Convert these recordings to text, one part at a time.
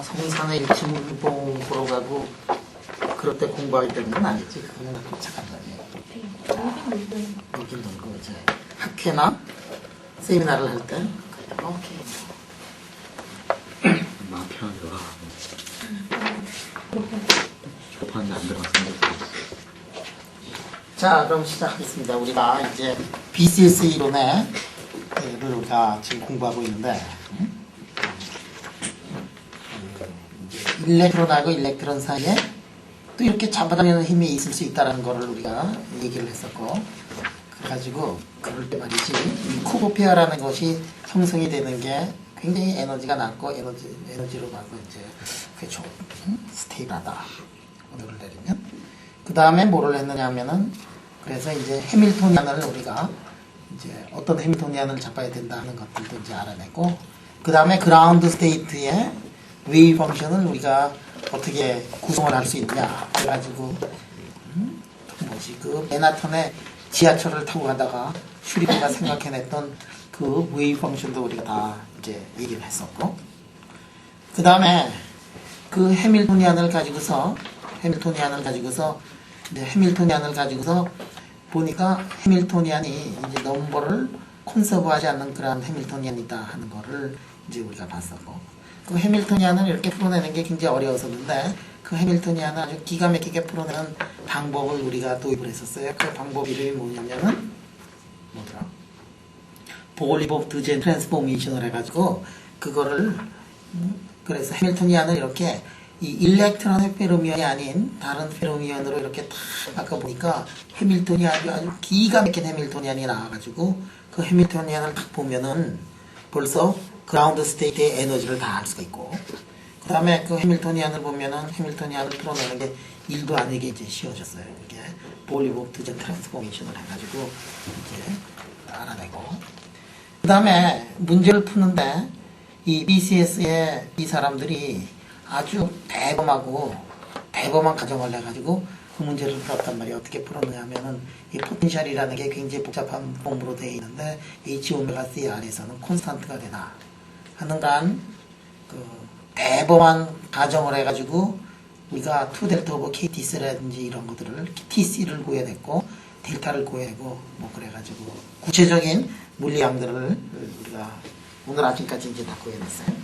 성산의 일침봉 보러 가고 그럴 때 공부하기 때문은 아니지. 그거는 착한 거예요. 놀긴 놀고 이제 학회나 세미나를 할 때 오케이. 마음 편하게 와. 급한데 안 들어갔습니다. 자, 그럼 시작하겠습니다. 우리가 이제 BCS 이론을 우리가 지금 공부하고 있는데 일렉트론하고 일렉트론 사이에 또 이렇게 잡아당기는 힘이 있을 수 있다는 거를 우리가 얘기를 했었고, 그래가지고 그럴 때 말이지 이 코보페어라는 것이 형성이 되는 게 굉장히 에너지가 낮고 에너지로 가고 이제 그게 좀 스테이블하다 오늘을 내리면, 그 다음에 뭐를 했느냐 하면은 그래서 이제 해밀토니안을 우리가 이제 어떤 해밀토니안을 잡아야 된다 하는 것들도 이제 알아냈고, 그 다음에 그라운드 스테이트의 웨이브 펑션을 우리가 어떻게 구성을 할 수 있느냐 그래가지고 뭐지 그 맨하탄에 지하철을 타고 가다가 슈리프가 생각해냈던 그 웨이브 펑션도 우리가 다 이제 얘기를 했었고, 그 다음에 그 해밀토니안을 가지고서 보니까 해밀토니안이 이제 넘버를 콘서브하지 않는 그런 해밀토니안이다 하는 거를 이제 우리가 봤었고, 그 해밀토니안을 이렇게 풀어내는 게 굉장히 어려웠었는데 그 해밀토니안을 아주 기가 막히게 풀어내는 방법을 우리가 도입을 했었어요. 그 방법 이름이 뭐냐면은 뭐더라? 보글리보프 드젠 트랜스포메이션을 해가지고 그거를 그래서 해밀토니안을 이렇게 이 일렉트론의 페르미언이 아닌 다른 페르미언으로 이렇게 탁 바꿔보니까 해밀토니안이 아주 기가 막힌 해밀토니안이 나와가지고 그 해밀토니안을 딱 보면은 벌써 그라운드 스테이트의 에너지를 다 알 수가 있고, 그 다음에 그 해밀토니안을 보면은 해밀토니안을 풀어내는 게 일도 아니게 이제 쉬워졌어요. 그게 보글리보프 드젠 트랜스포메이션을 해가지고 이제 알아내고, 그 다음에 문제를 푸는데 이 BCS의 이 사람들이 아주 대범한 가정을 해가지고 그 문제를 풀었단 말이에요. 어떻게 풀었느냐 하면은 이 포텐셜이라는 게 굉장히 복잡한 폼으로 되어 있는데 H-오메가-C 안에서는 콘스탄트가 되나 하는 간 그 대범한 가정을 해가지고 우리가 2델타 오버 KTC라든지 이런 것들을 TC를 구해냈고 델타를 구해내고 뭐 그래가지고 구체적인 물리량들을 우리가 오늘 아침까지 이제 다 구해냈어요.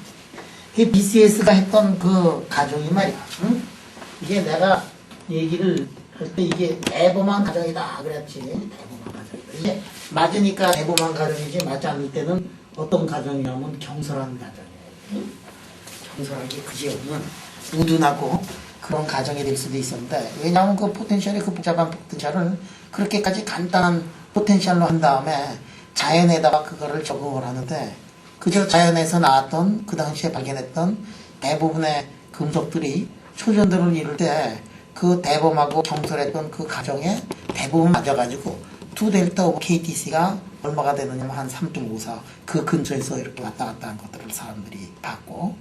이 BCS가 했던 그 가정이 말이야. 응? 이게 내가 얘기를 할 때 이게 대범한 가정이다 그랬지. 대범한 가정이다. 이게 맞으니까 대범한 가정이지 맞지 않을 때는 어떤 가정이냐면 경솔한 가정이에요. 응? 경솔한 게 그지없는 우둔하고 그런 가정이 될 수도 있었는데, 왜냐하면 그 포텐셜이 그 복잡한 포텐셜을 그렇게까지 간단한 포텐셜로 한 다음에 자연에다가 그거를 적응을 하는데, 그저 자연에서 나왔던 그 당시에 발견했던 대부분의 금속들이 초전도를 이룰 때 그 대범하고 경솔했던 그 가정에 대부분 맞아가지고 2델타 오브 KTC가 얼마가 되느냐면 한 3.54 그 근처에서 이렇게 왔다 갔다 한 것들을 사람들이 봤고,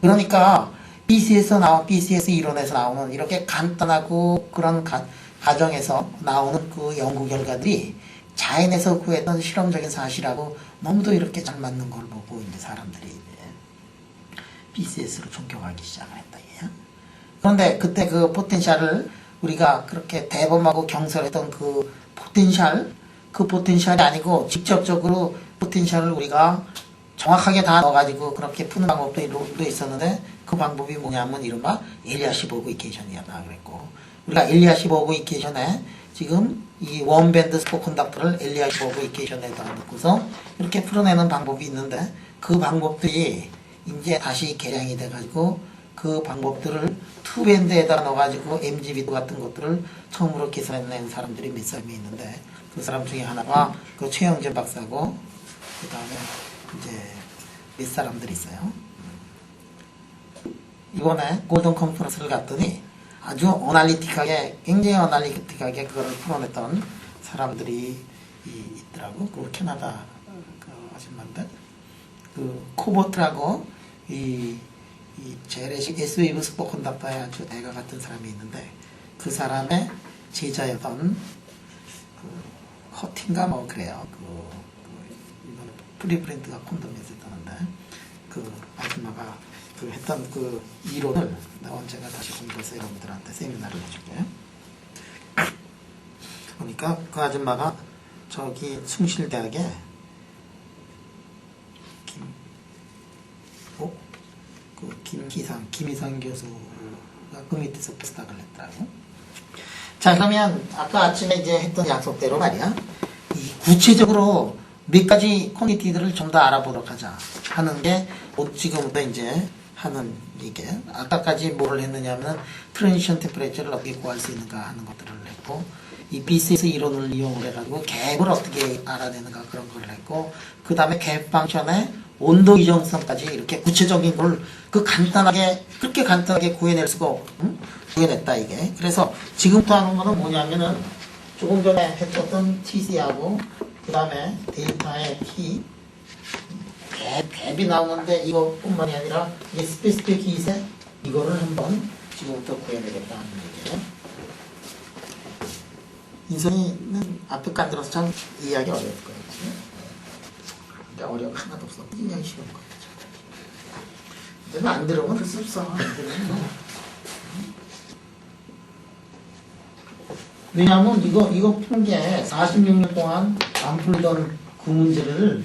그러니까 BCS 이론에서 나오는 이렇게 간단하고 그런 가정에서 나오는 그 연구 결과들이 자연에서 구했던 실험적인 사실하고 너무도 이렇게 잘 맞는 걸 보고 이제 사람들이 이제 BCS로 존경하기 시작을 했다. 그런데 그때 그 포텐셜을 우리가 그렇게 대범하고 경솔했던 그 포텐셜이 아니고 직접적으로 포텐셜을 우리가 정확하게 다 넣어가지고 그렇게 푸는 방법도 있었는데, 그 방법이 뭐냐면 이른바 엘리아시보그 이퀘이션이었다 그랬고, 우리가 엘리아시보그 이퀘이션에 지금 이 원밴드 스포 컨덕터를 엘리아시보그 이퀘이션에다 넣고서 이렇게 풀어내는 방법이 있는데, 그 방법들이 이제 다시 개량이 돼가지고 그 방법들을 투밴드에다 넣어가지고 MGB 같은 것들을 처음으로 계산해낸 사람들이 몇 사람이 있는데, 그 사람 중에 하나가 그 최영재 박사고, 그 다음에 이제 몇 사람들이 있어요. 이번에 골든 컨퍼런스를 갔더니 아주 굉장히 어날리틱하게 그거를 풀어냈던 사람들이 있더라고. 그 캐나다 그 아줌마인데, 그 코보트라고 이 이 제레식 S웨이브 슈퍼컨덕터에 아주 대가 같은 사람이 있는데 그 사람의 제자였던 커팅가 뭐 그래요. 이거는 프리브랜드가 콘돔에서 했다는데 그 아줌마가 그 했던 그 이론을 내가 언젠가 다시 공부해서 여러분들한테 세미나를 해줄게요. 그러니까 그 아줌마가 저기 숭실대학에 김희상 교수가 그 밑에서 부탁을 했더라고. 자, 그러면 아까 아침에 이제 했던 약속대로 말이야. 이 구체적으로 몇 가지 퀄리티들을 좀 더 알아보도록 하자 하는 게 지금부터 이제 하는 이게 아까까지 뭐를 했느냐면 트랜지션 템퍼레처를 어떻게 구할 수 있는가 하는 것들을 했고 이 BCS 이론을 이용을 해가지고 갭을 어떻게 알아내는가 그런 걸 했고 그 다음에 갭 펑션의 온도 이정성까지 이렇게 구체적인 걸 그 간단하게 그렇게 간단하게 구해낼 수가 구해냈다 이게. 그래서 지금부터 하는 거는 뭐냐면은 조금 전에 했었던 TC하고 그 다음에 데이터의 T 갭이 나오는데 이것뿐만이 아니라 이게 스페시픽 히트에 이거를 한번 지금부터 구해내겠다 하는 얘기예요. 인선이는 앞에 간 들어서 참 이해하기 어려울 거예요. 근데 어려운 거 하나도 없어. 그냥 쉬운 거예요. 근데 안 들으면 할 수 없어. 안 들으면. 왜냐하면 이거 푼 게 46년 동안 안 풀던 그 문제를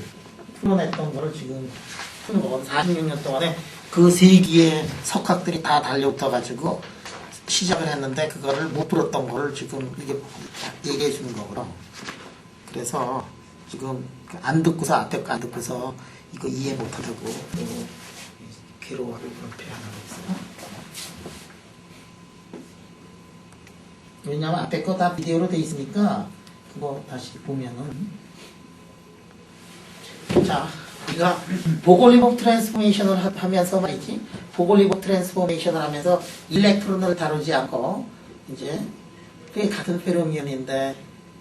풀어냈던 거를 지금 푸는 거거든. 46년 동안에 그 세기의 석학들이 다 달려붙어가지고 시작을 했는데 그거를 못 풀었던 거를 지금 이게 얘기해 주는 거거든. 그래서 지금 안 듣고서 앞에 거 안 듣고서 이거 이해 못하다고 괴로워하고 불편하고 있어요. 왜냐면 앞에 거 다 비디오로 돼 있으니까 그거 다시 보면은 자 우리가 보골리복 트랜스포메이션을 하면서 말이지 보골리복 트랜스포메이션을 하면서 일렉트론을 다루지 않고 이제 그게 같은 페르미온인데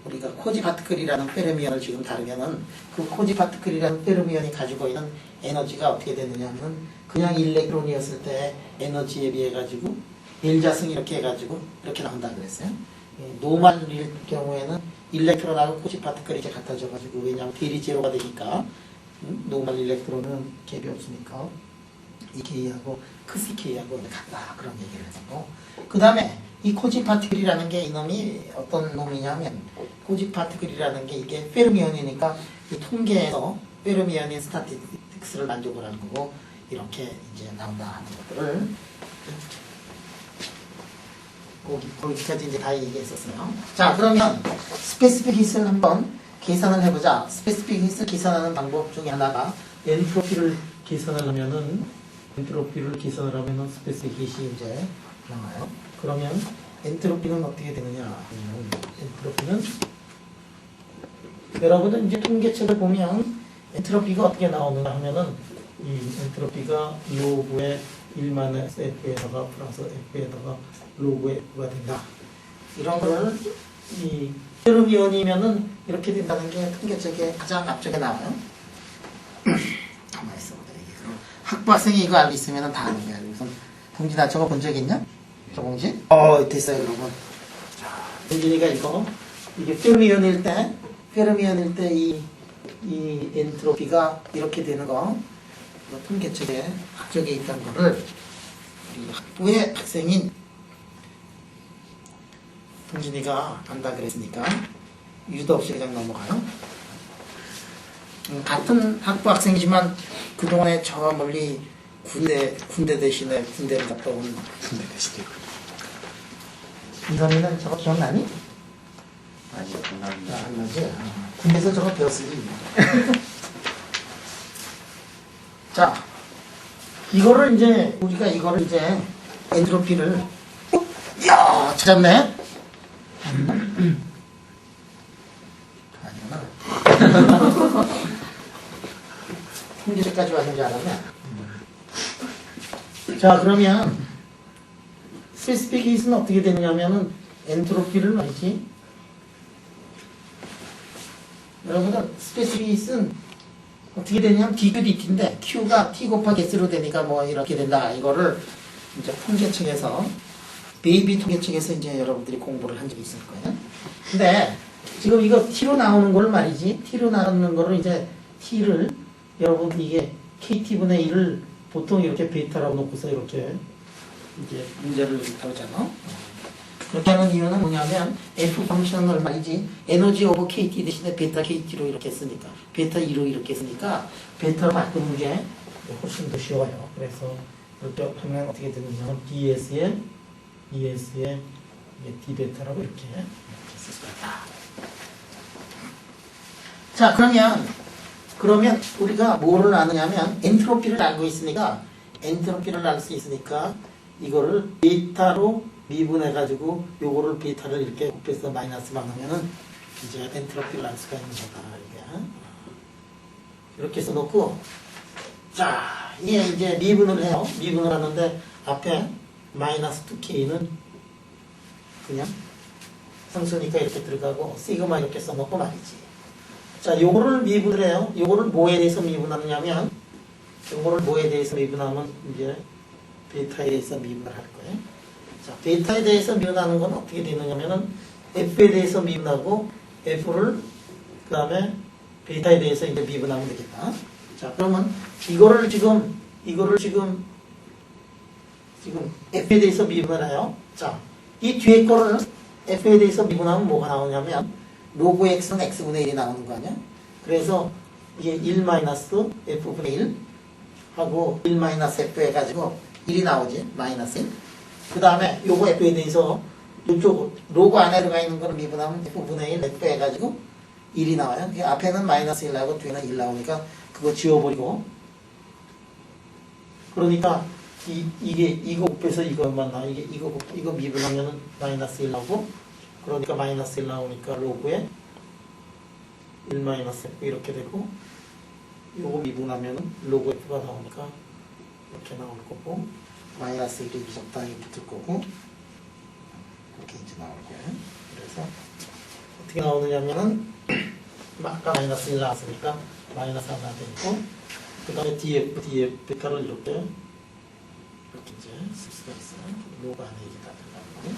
우리가 코지 파티클이라는 페르미온을 지금 다루면은 그 코지 파티클이라는 페르미온이 가지고 있는 에너지가 어떻게 되느냐 하면 그냥 일렉트론이었을 때 에너지에 비해 가지고 일자승 이렇게 해가지고 이렇게 나온다 그랬어요. 노멀일 경우에는 일렉트론하고 코지 파티클이 이제 같아져가지고 왜냐하면 대리 제로가 되니까 노멀 일렉트론은 갭이 없으니까 이 K하고 크시 K하고 같다 그런 얘기를 했고 그 다음에 이 코지 파티클이라는 게 이놈이 어떤 놈이냐면 코지 파티클이라는 게 이게 페르미온이니까 이 통계에서 페르미온인 스타티스틱스를 만족을 하는 거고 이렇게 이제 나온다 하는 것들을 거기까지 이제 다 얘기했었어요. 자, 그러면 스페시픽 히트를 한번 계산을 해보자. 스페시픽 히트를 계산하는 방법 중에 하나가 엔트로피를 계산을 하면은 스페시픽 히트이 이제 나와요. 그러면 엔트로피는 어떻게 되느냐? 엔트로피는 여러분은 이제 통계책을 보면 엔트로피가 어떻게 나오느냐 하면은 이 엔트로피가 로그의 1만의 F에다가 플러스 F에다가 로그의 F가 된다. 이런 거를 이 페르미온이면은 이렇게 된다는 게 통계책에 가장 앞쪽에 나와요. 가만히 있어보자. 학부학생이 이거 알고 있으면 다 아는 거야. 우선 봉진아 저거 본 적 있냐? 저 봉지? 됐어요 여러분. 자, 봉진이가 이게 페르미온일 때 이 엔트로피가 이렇게 되는 거 통계책에 학적에 있다는 거를 우리 학부의 학생인 동진이가 안다 그랬으니까 유도 없이 그냥 넘어가요. 같은 학부 학생이지만 그동안에 저 멀리 군대 대신에 군대를 갔다 온 군대 대신에 인선이는 저거 기억나니? 아니요, 안 나지? 군대에서 저거 배웠으니 자, 우리가 이거를 이제 엔트로피를 이야 찾았네. 아니구나. 통계까지 왔는 줄 알았네. 자, 그러면 스페시픽 히트는 어떻게 되느냐면은 엔트로피를 말이지. 여러분은 스페시픽 히트는 어떻게 되냐면 dq dt인데 q가 t 곱하기 s로 되니까 뭐 이렇게 된다. 이거를 이제 통계책에서 베이비 통계책에서 이제 여러분들이 공부를 한 적이 있을 거예요. 근데 지금 이거 t로 나오는 걸 말이지. t로 나오는 거를 이제 t를 여러분 이게 kt분의 1을 보통 이렇게 베타라고 놓고서 이렇게 이제 문제를 다루잖아. 그렇게 하는 이유는 뭐냐면 f 펑션을 말이지 에너지 오버 kt 대신에 베타 kt로 이렇게 쓰니까 베타 2로 이렇게 쓰니까 베타로 바꾸는 게 훨씬 더 쉬워요. 그래서 이렇게 하면 어떻게 되느냐면 ds에 es에 d 베타라고 이렇게 쓸 수가 있다. 자, 그러면 우리가 뭐를 아느냐면 엔트로피를 알고 있으니까 엔트로피를 알 수 있으니까 이거를 베타로 미분해가지고 요거를 베타를 이렇게 곱해서 마이너스만 하면은 이제 엔트로피를 알 수가 있는 거다. 이렇게 써놓고 자, 이게 이제 미분을 해요. 미분을 하는데 앞에 마이너스 2k는 그냥 상수니까 이렇게 들어가고 시그마 이렇게 써놓고 말이지. 자, 요거를 미분을 해요. 요거를 뭐에 대해서 미분하느냐면 요거를 뭐에 대해서 미분하면 이제 베타에 대해서 미분을 할 거예요. 자, 베타에 대해서 미분하는 건 어떻게 되느냐면은 f에 대해서 미분하고 f를 그 다음에 베타에 대해서 이제 미분하면 되겠다. 자, 그러면 이거를 지금 f에 대해서 미분을 해요. 자, 이 뒤에 거를 f에 대해서 미분하면 뭐가 나오냐면 로그 x는 x분의 1이 나오는 거 아니야? 그래서 이게 1-f분의 1 하고 1-f 해가지고 1이 나오지. 마이너스 1. 그 다음에 요거 f에 대해서 이쪽 로그 안에 들어가 있는 거를 미분하면 f분의 1 f 해가지고 1이 나와요. 앞에는 마이너스 1 나오고 뒤에는 1 나오니까 그거 지워버리고 그러니까 이거 곱해서 이것만 나와. 이거 미분하면은 마이너스 1 나오고 그러니까 마이너스 1 나오니까 로그에 1-f 이렇게 되고 요거 미분하면은 로그 f가 나오니까 이렇게 나올 거고 마이너스 1이 적당히 붙을 거고 이렇게 이제 나올 거예요. 그래서 어떻게 나오느냐면은 아까 마이너스 1 나왔으니까 마이너스 하나 되고 그 다음에 df 베타를 이렇게 이제 쓸 수가 있어요. 로그 안에 이게 다 들어가는 거예요.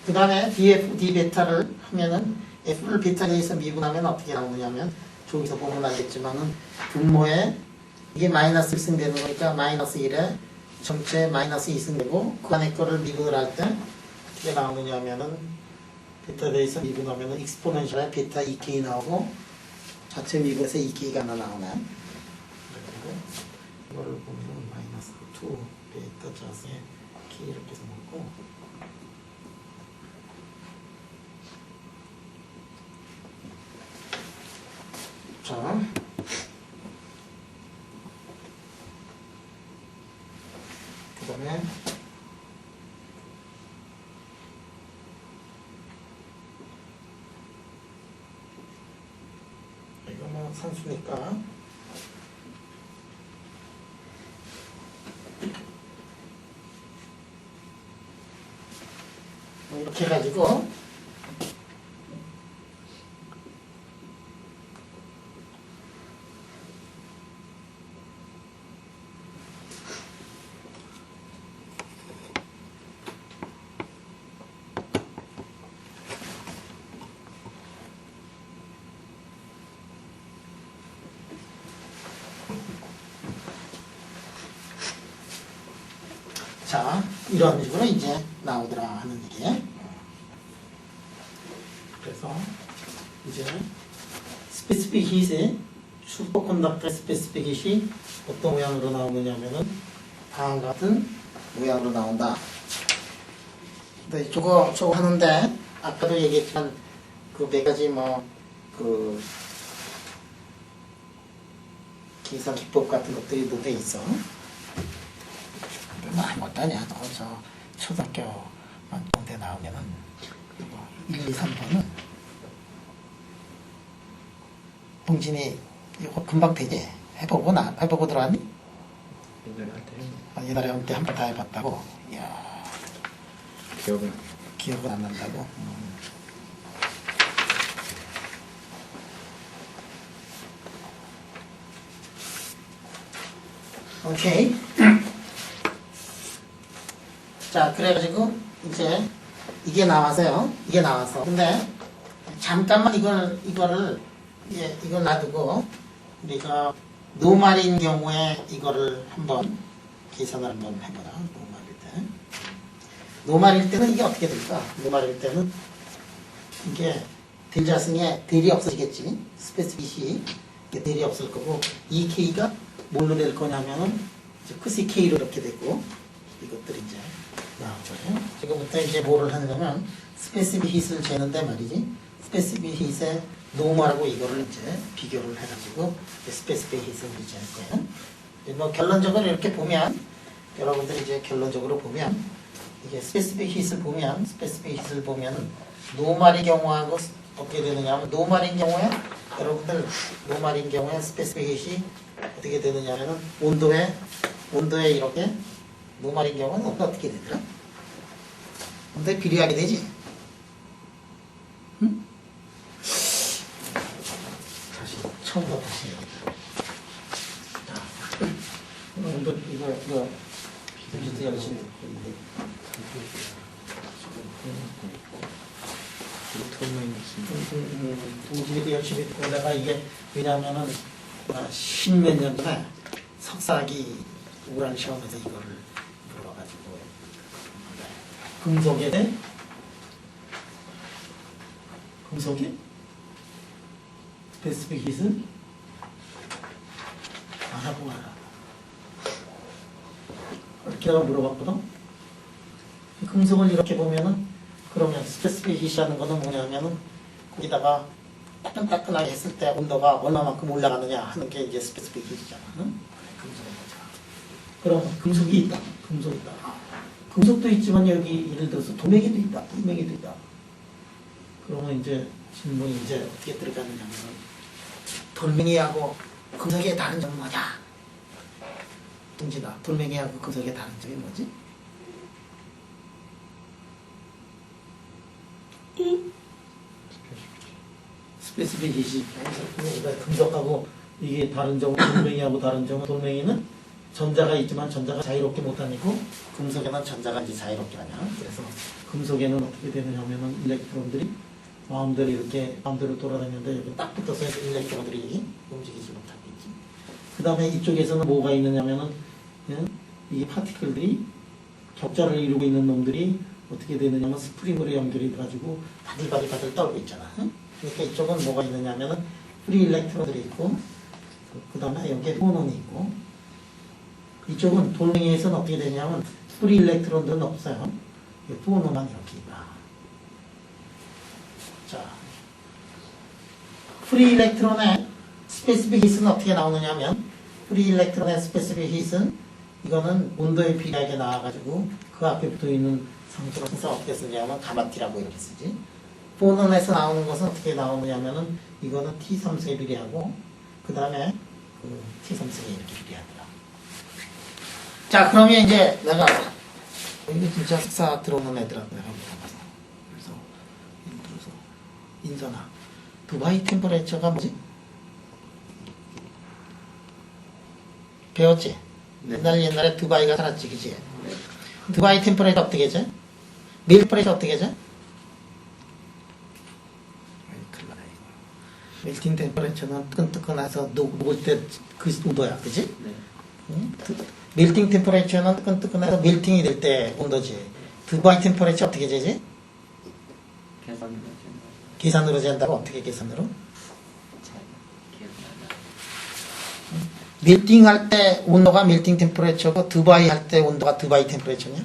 그 다음에 df, d 베타를 하면은 f를 베타에 대해서 미분하면 어떻게 나오느냐면 저기서 보면 알겠지만은 분모에 이게 마이너스 1승 되는 거니까 마이너스 1에 전체 마이너스 2승 되고 그 안에 거를 미분을 할 때 어떻게 나오느냐면은 베타에 대해서 미분하면은 익스포넨셜에 베타 2k 나오고 자체 미분에서 2k가 하나 나오네. 그리고 이거를 보면은 마이너스 2 베타 자세 k 이렇게 써놓고 자, 그 다음에 이거는 산수니까 이렇게 해가지고 자, 이런 식으로 이제 나오더라 하는 얘기예요. 그래서 이제 스페시픽 hit의 슈퍼컨덕터 스페시픽 hit이 어떤 모양으로 나오느냐면은 다음 같은 모양으로 나온다. 근데 저거 하는데 아까도 얘기했지만 그 몇 가지 그 계산 기법 같은 것들이 돼 있어. 못하냐. 저 초등학교만 정대 나오면은 1, 2, 3번은 동진이 이거 금방 되지. 해보고 들어왔니? 옛날에 올 때 한 번 다 해봤다고. 이야. 기억은 안 난다고. 오케이. 자, 그래가지고 이제 이게 나와서요. 이게 나와서. 근데 잠깐만 이걸 놔두고 우리가 노말인 경우에 이거를 한번 계산을 한번 해보자. 노말일 때. 노말일 때는 이게 어떻게 될까? 노말일 때는 이게 델자승에 델이 없어지겠지. 스페시핏이 델이 없을 거고 이 K가 뭘로 될 거냐면은 이제 크시 K로 이렇게 되고 이것들이 이제 나오죠. 지금부터 이제 뭐를 하냐면 스페시핏 힛을 재는데 말이지. 스페시핏 힛에 노멀하고 이거를 이제 비교를 해가지고 스페시핏 힛을 우리 잴 거예요. 뭐 결론적으로 이렇게 보면 여러분들이 이제 결론적으로 보면 이게 스페시픽 힛을 보면 노말의 경우하고 어떻게 되느냐면 노말인 경우에 여러분들 노말인 경우에 스페시픽 힛이 어떻게 되느냐면은 온도에 이렇게 노말인 경우는 어떻게 되더라? 온도에 비례하게 되지. 응? 다시 처음부터 다시 해야겠다. 자, 온도 이거 비교도 열심히 동지도 열심히 듣고 내가 이게 왜냐하면은 십몇 년 전에 석사학위 우란 시험에서 이거를 물어가지고 금속에 대해 금속이 스페시픽 힛은 알아보고 알아. 이렇게 내가 물어봤거든. 금속을 이렇게 보면은 그러면 스페시픽 힛이라는 거는 뭐냐면은 거기다가 따끈따끈하게 했을 때 온도가 얼마만큼 올라가느냐 하는 게 이제 스페시픽 힛이잖아. 응? 금속인 거죠. 그럼 금속이 있다. 금속이 있다. 금속도 있지만 여기 예를 들어서 돌멩이도 있다. 돌멩이도 있다. 그러면 이제 질문이 이제 어떻게 들어가느냐면 돌멩이하고 금속의 다른 점은 뭐냐? 동진아, 돌멩이하고 금속의 다른 점이 뭐지? 스페시픽 힛이 금속하고 이게 다른 점은 돌멩이하고 다른 점은 돌멩이는 전자가 있지만 전자가 자유롭게 못 다니고 금속에는 전자가 이제 자유롭게 하냐. 그래서 금속에는 어떻게 되느냐면은 일렉트론들이 마음대로 이렇게 마음대로 돌아다니는데 여기 딱 붙어서 일렉트론들이 움직이지 못하고 있지. 그 다음에 이쪽에서는 뭐가 있느냐면은 이 파티클들이 격자를 이루고 있는 놈들이 어떻게 되느냐면 스프링으로 연결이 돼가지고 바들바들 떨고 있잖아. 그러니까 이쪽은 뭐가 있느냐면은 프리 일렉트론들이 있고 그 다음에 여기에 포논이 있고 이쪽은 돌멩이에서는 어떻게 되냐면 프리 일렉트론들은 없어요. 포논만 이렇게 있다. 자, 프리 일렉트론의 스페시픽 힛은 어떻게 나오느냐면 프리 일렉트론의 스페시픽 힛은 이거는 온도에 비례하게 나와가지고 그 앞에 붙어있는 상수로 써서 어떻게 쓰냐면 가마티라고 이렇게 쓰지. 포논에서 나오는 것은 어떻게 나오느냐면은 이거는 T3수에 비례하고 그 다음에 그 T3수에 이렇게 비례하더라. 자, 그러면 이제 내가 이게 진짜 석사 들어오는 애들한테 내가 물어봤어. 그래서 예를 들어서 인선아, 두바이 템퍼레이처가 뭐지? 배웠지? 네. 옛날에 두바이가 살았지, 그치? 네. 두바이 템퍼레이처 어떻게 지? 밀 템퍼레이처 어떻게 지? 멜팅 템퍼레이처는 뜨끈뜨끈해서 녹을 때 그 온도야, 그치? 네. 응? 멜팅 템퍼레이처는 뜨끈뜨끈해서 멜팅이 될 때 온도지. 두바이 템퍼레이처 어떻게 재지? 계산으로 재는다고? 어떻게 계산으로? 멜팅 할 때 온도가 멜팅 템퍼레이처고 두바이 할 때 온도가 두바이 템퍼레이처냐?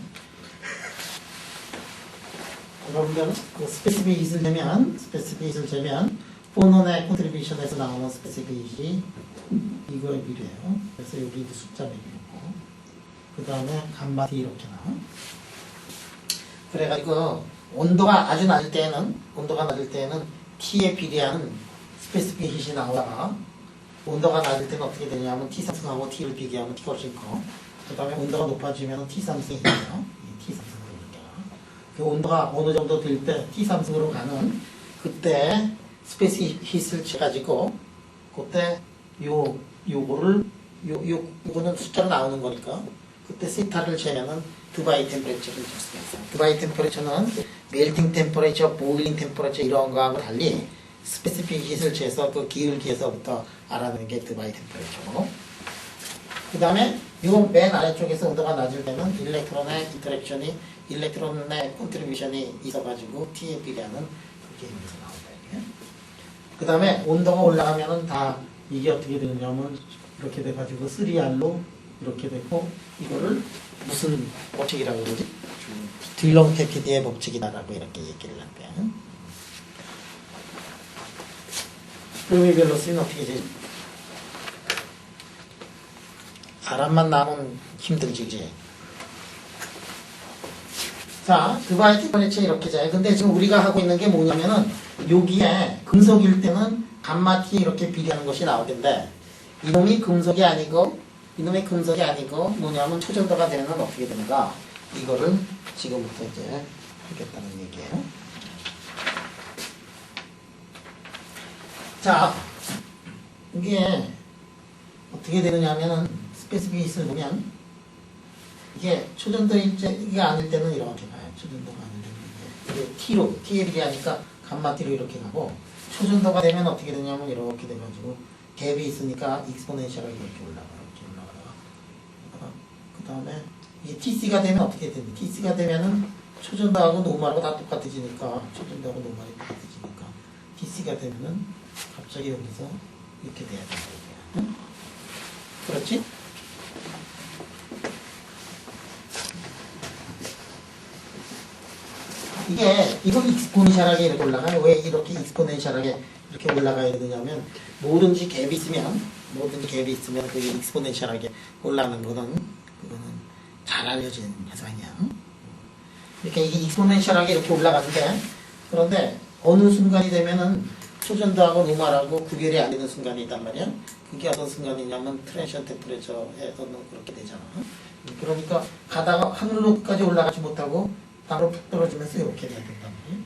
여러분들 그 스페시픽 힛을 재면 포논의 컨트리뷰션에서 나오는 스페시픽 힛이 이거에 비례해요. 그래서 여기 이제 숫자 매기고 그 다음에 감마 T 이렇게 나와. 그래가지고 온도가 아주 낮을 때는 T에 비례하는 스페시픽 힛이 나오다가 온도가 낮을 때는 어떻게 되냐면 T3승하고 T를 비교하면 T가 훨씬 커. 그 다음에 온도가 높아지면 T3승이 있어요. T3승으로 이렇게. 그 온도가 어느 정도 될 때 T3승으로 가는 그때 스페시픽 힛을 쳐가지고 그때 요거를 요거는 숫자로 나오는 거니까 그때 시타를 재면은 두바이 템퍼레처를 줄 수가 있어요. 두바이 템퍼레처는 멜팅 템퍼레처, 보일링 템퍼레처 이런 거하고 달리 스페시픽 힛을 재서 그 기울기에서부터 알아내는 게 두바이 템퍼레처고, 그 다음에 요 맨 아래쪽에서 온도가 낮을 때는 일렉트론의 인터랙션이, 일렉트론의 컨트리뷰션이 있어가지고 T에 비례하는 그게 여기서 나온다. 그 다음에 온도가 올라가면은 다 이게 어떻게 되느냐면 이렇게 돼가지고 3R로 이렇게 되고, 이거를 무슨 법칙이라고 그러지? 딜롱 페피디의 법칙이다라고 이렇게 얘기를 한대요. 그럼 이 밸런스는 어떻게 되지? 바람만 나면 힘들지, 그지? 자, 두바이 템퍼레처 이렇게 돼. 근데 지금 우리가 하고 있는 게 뭐냐면은 여기에 금속일 때는 감마 T 이렇게 비례하는 것이 나올 텐데, 이놈이 금속이 아니고 뭐냐면 초전도가 되면 어떻게 되는가? 이거를 지금부터 이제 하겠다는 얘기예요. 자, 이게 어떻게 되느냐면은 스페시픽 힛을 보면 이게 초전도 이게 아닐 때는 이렇게 가요. 초전도가 아닐 때는 이게 T로, T에 비례하니까 감마 T로 이렇게 가고, 초전도가 되면 어떻게 되냐면 이렇게 돼가지고 갭이 있으니까 익스포넨셜하게 이렇게 올라가요. 그 다음에 이게 TC가 되면 어떻게 되는데, TC가 되면은 초전도하고 노멀하고 다 똑같아지니까, 초전도하고 노멀이 똑같아지니까 TC가 되면은 갑자기 여기서 이렇게 돼야 된다. 응? 그렇지? 이거 익스포넨셜하게 이렇게 올라가요. 왜 이렇게 익스포넨셜하게 이렇게 올라가야 되느냐면, 뭐든지 갭이 있으면 그게 익스포넨셜하게 올라가는 그거는 잘 알려진 현상이야. 그러니까 이게 익스포넨셜하게 이렇게 올라가는데, 그런데 어느 순간이 되면은 초전도하고 노멀하고 구별이 안 되는 순간이 있단 말이야. 그게 어떤 순간이냐면 트랜션 템퍼레처에서는 그렇게 되잖아. 그러니까 가다가 하늘로까지 올라가지 못하고 땅으로 푹 떨어지면서 이렇게 돼야 된단 말이야.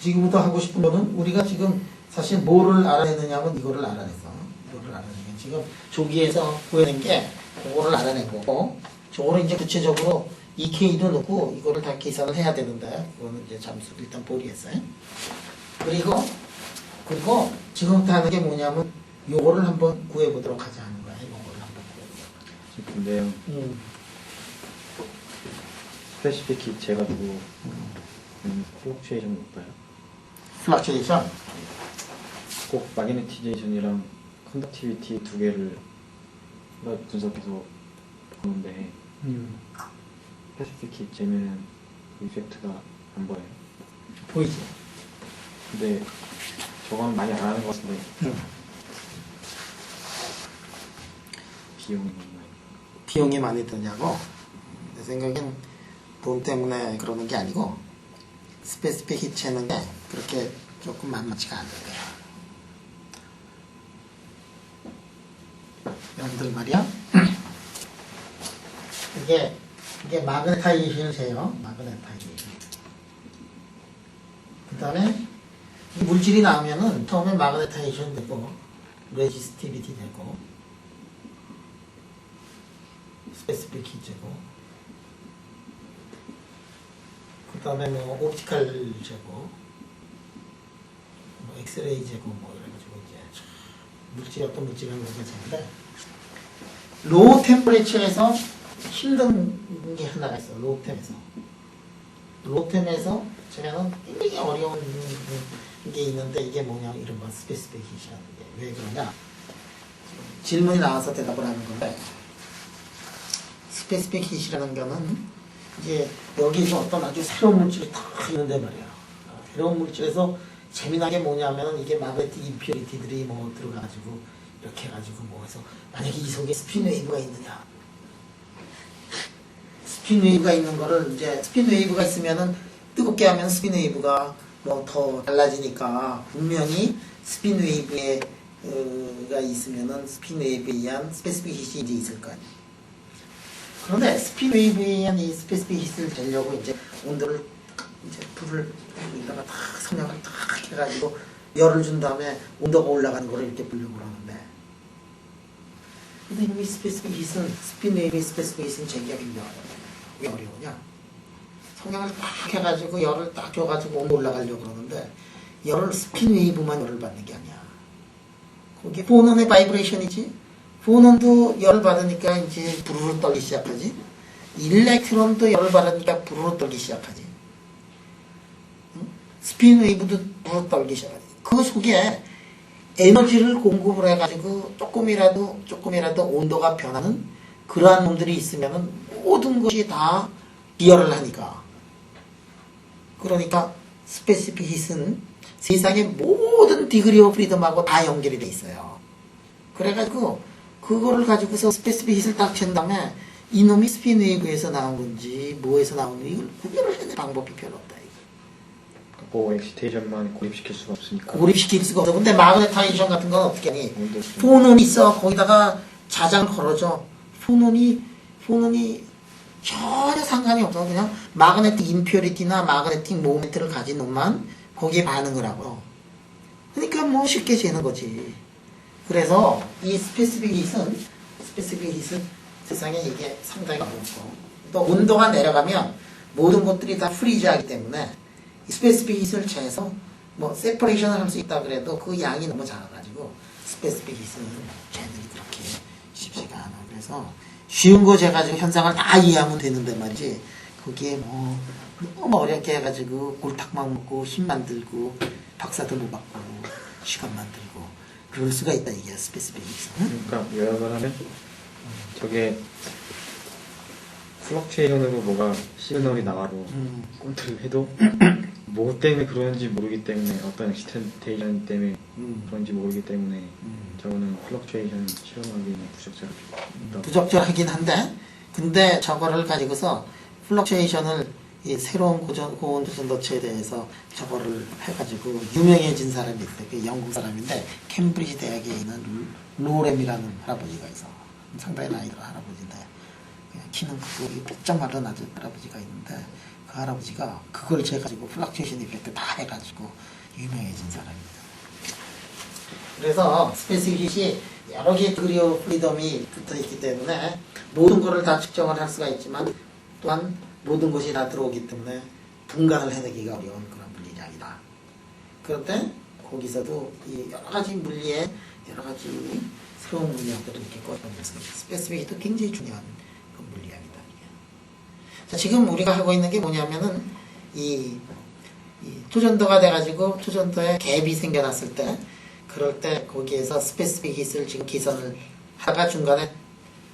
지금부터 하고 싶은 거는, 우리가 지금 사실 뭐를 알아내느냐면 이거를 알아냈어. 이거를 알아낸 게 지금 조기에서 보여낸 게 그거를 알아낸 거고, 저거를 이제 구체적으로 EK도 넣고 이거를 다 계산을 해야 되는데, 그거는 이제 잠수 일단 보리겠어요. 그리고 지금부터 하는 게 뭐냐면 요거를 한번 구해보도록 하자 하는 거야. 요거를 한번 구해보도록. 근데요. 스페시픽 힛 재가지고 플럭추에이션 볼까요? 플럭추에이션? 꼭 마그네티제이션이랑 컨덕티비티 두 개를 분석해서 보는데 스페시픽 힛 재면은 이펙트가 안 보여요. 보이지? 근데 저거는 많이 안 하는 것 같은데 비용이 많이 드냐고? 내 생각엔 돈 때문에 그러는 게 아니고, 스페시픽 힛 재는 게 그렇게 조금 만만치가 않은 거야. 여러분들 말이야, 이게 마그네타이제이션을 재요. 마그네타이제이션. 그 다음에 물질이 나오면은 처음에 마그네타이제이션 되고, 레지스티비티 되고, 스페시픽 힛 재고, 그 다음에 뭐 옵티컬 재고, 뭐 엑스레이 재고, 뭐 이래가지고 이제 어떤 물질을 하는 게 재는데, 로우 템퍼레처에서 힘든 게 하나가 있어. 로우템에서 재면은 굉장히 어려운 게 있는데, 이게 뭐냐, 이른바 스페시픽 힛이라는 게. 왜 그러냐, 질문이 나와서 대답을 하는 건데, 스페시픽 힛이라는 거는 이제 여기서 어떤 아주 새로운 물질이 탁 있는데 말이야. 새로운 물질에서 재미나게 뭐냐면, 이게 마그네틱 임퓨리티들이 뭐 들어가가지고 이렇게 해가지고 뭐 해서, 만약에 이 속에 스핀 웨이브가 있느냐, 스핀 웨이브가 있는 거를, 이제 스핀 웨이브가 있으면은 뜨겁게 하면 스핀 웨이브가 뭐 더 달라지니까, 분명히 스핀 웨이브가 있으면은 스핀 웨이브에 의한 스페시픽 힛이 이제 있을 거 아니야. 그런데 스핀 웨이브에 의한 이 스페시픽 힛을 재려고 이제 온도를, 이제 불을 여기다가 탁 성냥을 탁 해가지고 열을 준 다음에 온도가 올라가는 거를 이렇게 보려고 하는데, 근데 이놈의 스페시픽 힛은 스핀 웨이브의 스페시픽 힛은 제기가 굉장히 어려워요. 왜 어려우냐? 성향을 딱 해가지고 열을 딱 줘가지고 온도 올라가려고 그러는데 열을 스핀 웨이브만 열을 받는 게 아니야. 거기 포논의 바이브레이션이지. 포논도 열을 받으니까 이제 부르르 떨기 시작하지. 일렉트론도 열을 받으니까 부르르 떨기 시작하지. 응? 스핀 웨이브도 부르르 떨기 시작하지. 그 속에 에너지를 공급을 해가지고 조금이라도 온도가 변하는 그러한 놈들이 있으면은 모든 것이 다 비열을 하니까. 그러니까 스페시픽 힛은 세상의 모든 디그리 오브 프리덤하고 다 연결이 돼 있어요. 그래가지고 그거를 가지고서 스페시픽 힛을 딱 잰 다음에 이놈이 스핀 웨이브에서 나온 건지 뭐에서 나온 건지 이걸 구별을 해낼 방법이 별로 없다. 뭐 엑시테이션만 고립시킬 수가 없으니까. 고립시킬 수가 없어. 근데 마그네타이션 같은 건 어떻게 하니? 포논이 있어. 거기다가 자장을 걸어줘. 포논이 전혀 상관이 없어. 그냥 마그네틱 임퓨리티나 마그네틱 모멘트를 가진 놈만 거기에 반응을 하고. 그러니까 뭐 쉽게 재는 거지. 그래서 이 스페시픽 힛은 세상에 이게 상당히 어렵고, 또 온도가 내려가면 모든 것들이 다 프리즈하기 때문에 스페시픽 힛을 재서 뭐 세퍼레이션을 할 수 있다 그래도 그 양이 너무 작아가지고 스페시픽 힛은 재는 그렇게 쉽지가 않아. 그래서 쉬운 거 재가지고 현상을 다 이해하면 되는데 말이지, 거기에 뭐 너무 어렵게 해가지고 골탁만 먹고 힘만 들고 박사도 못 받고 시간만 들고 그럴 수가 있다. 이게 스페시픽 힛은. 그러니까 요약을 하면 저게 플럭체이션으로 뭐가 시그널이 나가도 컨트롤 해도 뭐 때문에 그러는지 모르기 때문에, 어떤 엑시텐테이션 때문에 그런지 모르기 때문에 저거는 플럭체이션 실험하기는 부적절하긴 한데, 근데 저거를 가지고서 플럭체이션을 이 새로운 고온 조선도체에 대해서 저거를 해가지고 유명해진 사람이 있어요. 그 영국 사람인데 캠브리지 대학에 있는 로렘이라는 할아버지가 있어. 상당히 나이 들어 할아버지인데 키는 크고 복잡하던 아주 할아버지가 있는데, 그 할아버지가 그걸 재가지고 플럭체이션 이펙트 다 해가지고 유명해진 사람입니다. 그래서 스페시픽 힛이 여러 개의 디그리 오브 프리덤이 붙어있기 때문에 모든 것을 다 측정을 할 수가 있지만, 또한 모든 것이 다 들어오기 때문에 분간을 해내기가 어려운 그런 물리량이다. 그런데 거기서도 이 여러 가지 물리의 여러 가지 새로운 물리학들을 이렇게 꺼내면서 스페시픽 힛도 굉장히 중요한 그 물리학이다. 자, 지금 우리가 하고 있는 게 뭐냐면은 이 초전도가 돼가지고 초전도에 갭이 생겨났을 때, 그럴 때 거기에서 스페시픽 힛을 지금 기선을 하다가 중간에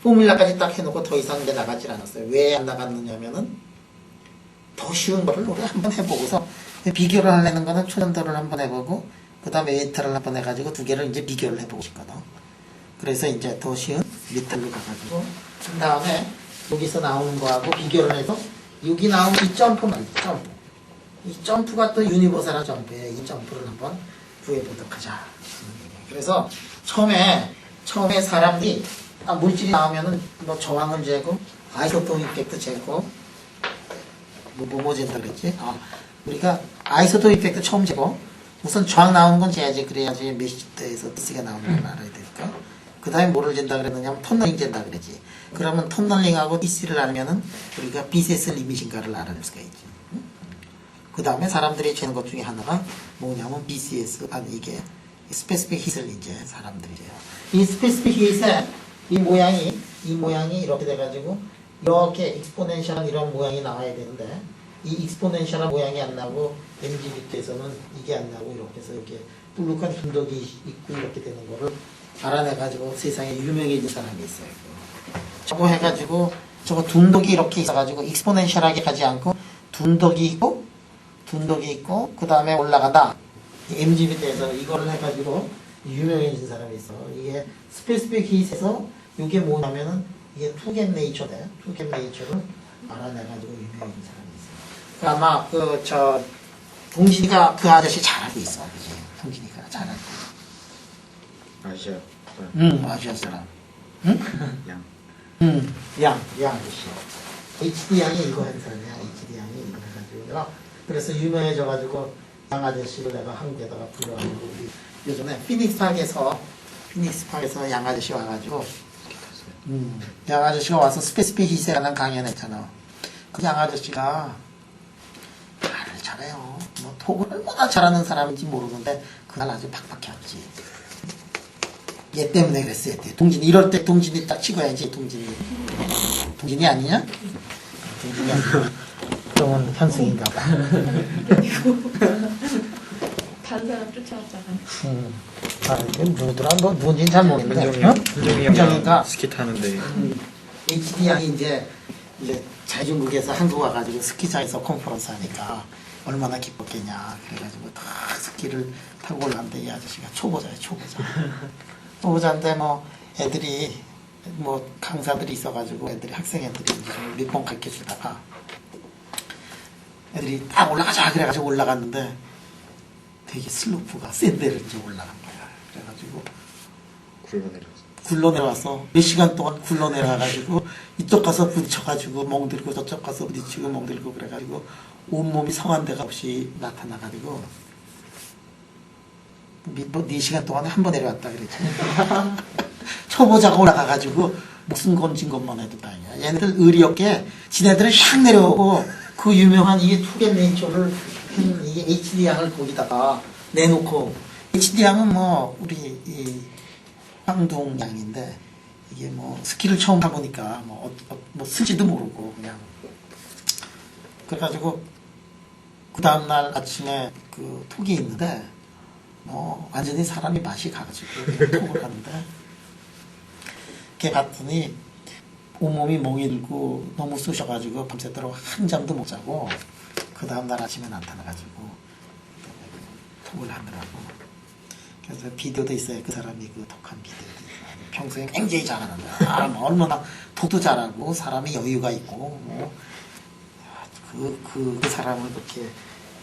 포뮬라까지 딱 해놓고 더 이상 이제 나가질 않았어요. 왜 안 나갔느냐면은 더 쉬운 거를 우리 한번 해보고서 비교를 하려는 거는 초전도를 한번 해보고 그 다음에 웨이터를 한번 해가지고 두 개를 이제 비교를 해보고 싶거든. 그래서 이제 더 쉬운 미틀로 가가지고 그 다음에 여기서 나오는 거하고 비교를 해서 여기 나오는 이 점프만 점프. 이 점프가 또 유니버설한 점프예요. 이 점프를 한번 구해보도록 하자. 그래서 처음에 사람들이 물질이 나오면은 뭐 저항을 재고 아이소토 이펙트 재고 뭐 재다 그랬지? 우리가 아이소토 이펙트 처음 재고 우선 저항 나오는 건 재야지. 그래야지 몇 시대에서 D가 나오는 걸 알아야 되니까. 그 다음에 뭐를 잰다 그랬느냐면 턴널링 잰다 그랬지. 그러면 턴널링하고 DC를 알면은 우리가 BCS 리미신가를 알아낼 수가 있지. 그 다음에 사람들이 재는 것 중에 하나가 뭐냐면 BCS, 이게 스페시픽 힛을 이제 사람들이 재요. 이 스페시픽 힛의 이 모양이 이렇게 돼가지고 이렇게 익스포넨셜한 이런 모양이 나와야 되는데, 이 익스포넨셜한 모양이 안 나고 MGB트에서는 이게 안 나고 이렇게 해서 이렇게 불룩한 분덕이 있고 이렇게 되는 거를 알아내가지고 세상에 유명해진 사람이 있어요. 저거 해가지고 저거 둔덕이 이렇게 있어가지고 익스포넨셜하게 가지 않고 둔덕이 있고 그 다음에 올라가다 MGB트에서 이거를 해가지고 유명해진 사람이 있어. 이게 스페시픽 힛에서 이게 뭐냐면은 이게 투갭 네이처래. 투갭 네이처를 알아내가지고 유명해진 사람이 있어. 아마 동진이가 그 아저씨 잘 알고 있어. 그지? 동진이가 잘 알고. 아시아. 아시아 사람. 양. 양 아저씨. HD 양이 이거 한 사람이야. HD 양이 이거 해가지고. 그래서 유명해져가지고 양 아저씨를 내가 한국에다가 불러가지고 우리 요즘에 피닉스 파크에서 양 아저씨 와가지고 양 아저씨가 와서 스페시픽 히스에 관한 강연했잖아. 그 양 아저씨가 말을 잘해요. 뭐 톡을 얼마나 잘하는 사람인지 모르는데 그날 아주 팍팍해 왔지. 얘 때문에 그랬어. 얘 때. 동진이 이럴 때 동진이 딱 찍어야지. 동진이 아니냐? 동진이 아니야. 그러면 현승인가 봐. 다른 사람 쫓아왔다가. 아, 누구더라? 뭐 누군지는 잘 모르겠는데. 현정이가 스키 타는데 HD 양이 이제 자중국에서 한국 와가지고 스키장에서 컨퍼런스 하니까 얼마나 기뻤겠냐. 그래가지고 다 스키를 타고 올라왔는데 이 아저씨가 초보자예요, 초보자. 초보자인데 뭐 애들이 뭐 강사들이 있어가지고 학생 애들이 이제 밑봉 가르쳐 주다가 애들이 딱 올라가자 그래가지고 올라갔는데 되게 슬로프가 센 데를 이제 올라간 거야. 그래가지고 굴러 내려와서 몇 시간 동안 굴러 내려와가지고 이쪽 가서 부딪혀가지고 멍들고 저쪽 가서 부딪히고 멍들고 그래가지고 온몸이 성한 데가 없이 나타나가지고 4시간 동안에 한 번 내려왔다 그랬지. 초보자가 올라가가지고 무슨 건진 것만 해도 다행이야. 얘네들 의리 없게 지네들은 샥 내려오고 그 유명한 이게 투겟 네이처를 이게 HD양을 거기다가 내놓고 HD양은 뭐 우리 이 황동양인데 이게 뭐 스키를 처음 타보니까 뭐 쓸지도 모르고 그냥 그래가지고 그 다음날 아침에 그 톡이 있는데 뭐 완전히 사람이 맛이 가가지고 톡을 하는데 걔 봤더니 온몸이 멍이 들고 너무 쑤셔가지고 밤새도록 한 잠도 못 자고 그 다음날 아침에 나타나가지고 톡을 하더라고. 그래서 비디오도 있어요. 그 사람이 그 톡한 비디오도 있어요. 평소에 굉장히 잘하는데 얼마나 톡도 잘하고 사람이 여유가 있고 뭐 그 사람을 그렇게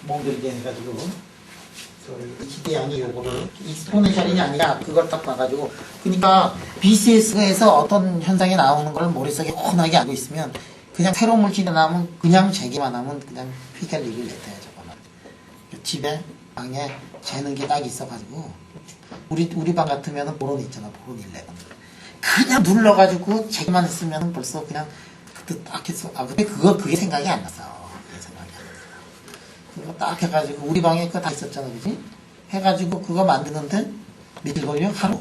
멍들게 해가지고 기대양이 요거를 익스포넨셜이 아니라 그걸 딱 봐가지고 그러니까 BCS에서 어떤 현상이 나오는 걸 머릿속에 훤하게 알고 있으면 그냥 새로운 물질이 나오면 그냥 재기만 하면 그냥 휘갈리를 냈대요. 저거는 집에 방에 재는 게 딱 있어가지고 우리 방 같으면은 보론 있잖아. 보론 11 그냥 눌러가지고 재기만 했으면 벌써 그냥 그때 딱 했어. 근데 그게 생각이 안 났어. 그게 생각이 안 났어. 그거 딱 해가지고 우리 방에 그거 다 있었잖아, 그지? 해가지고 그거 만드는데 며칠 걸려? 하루?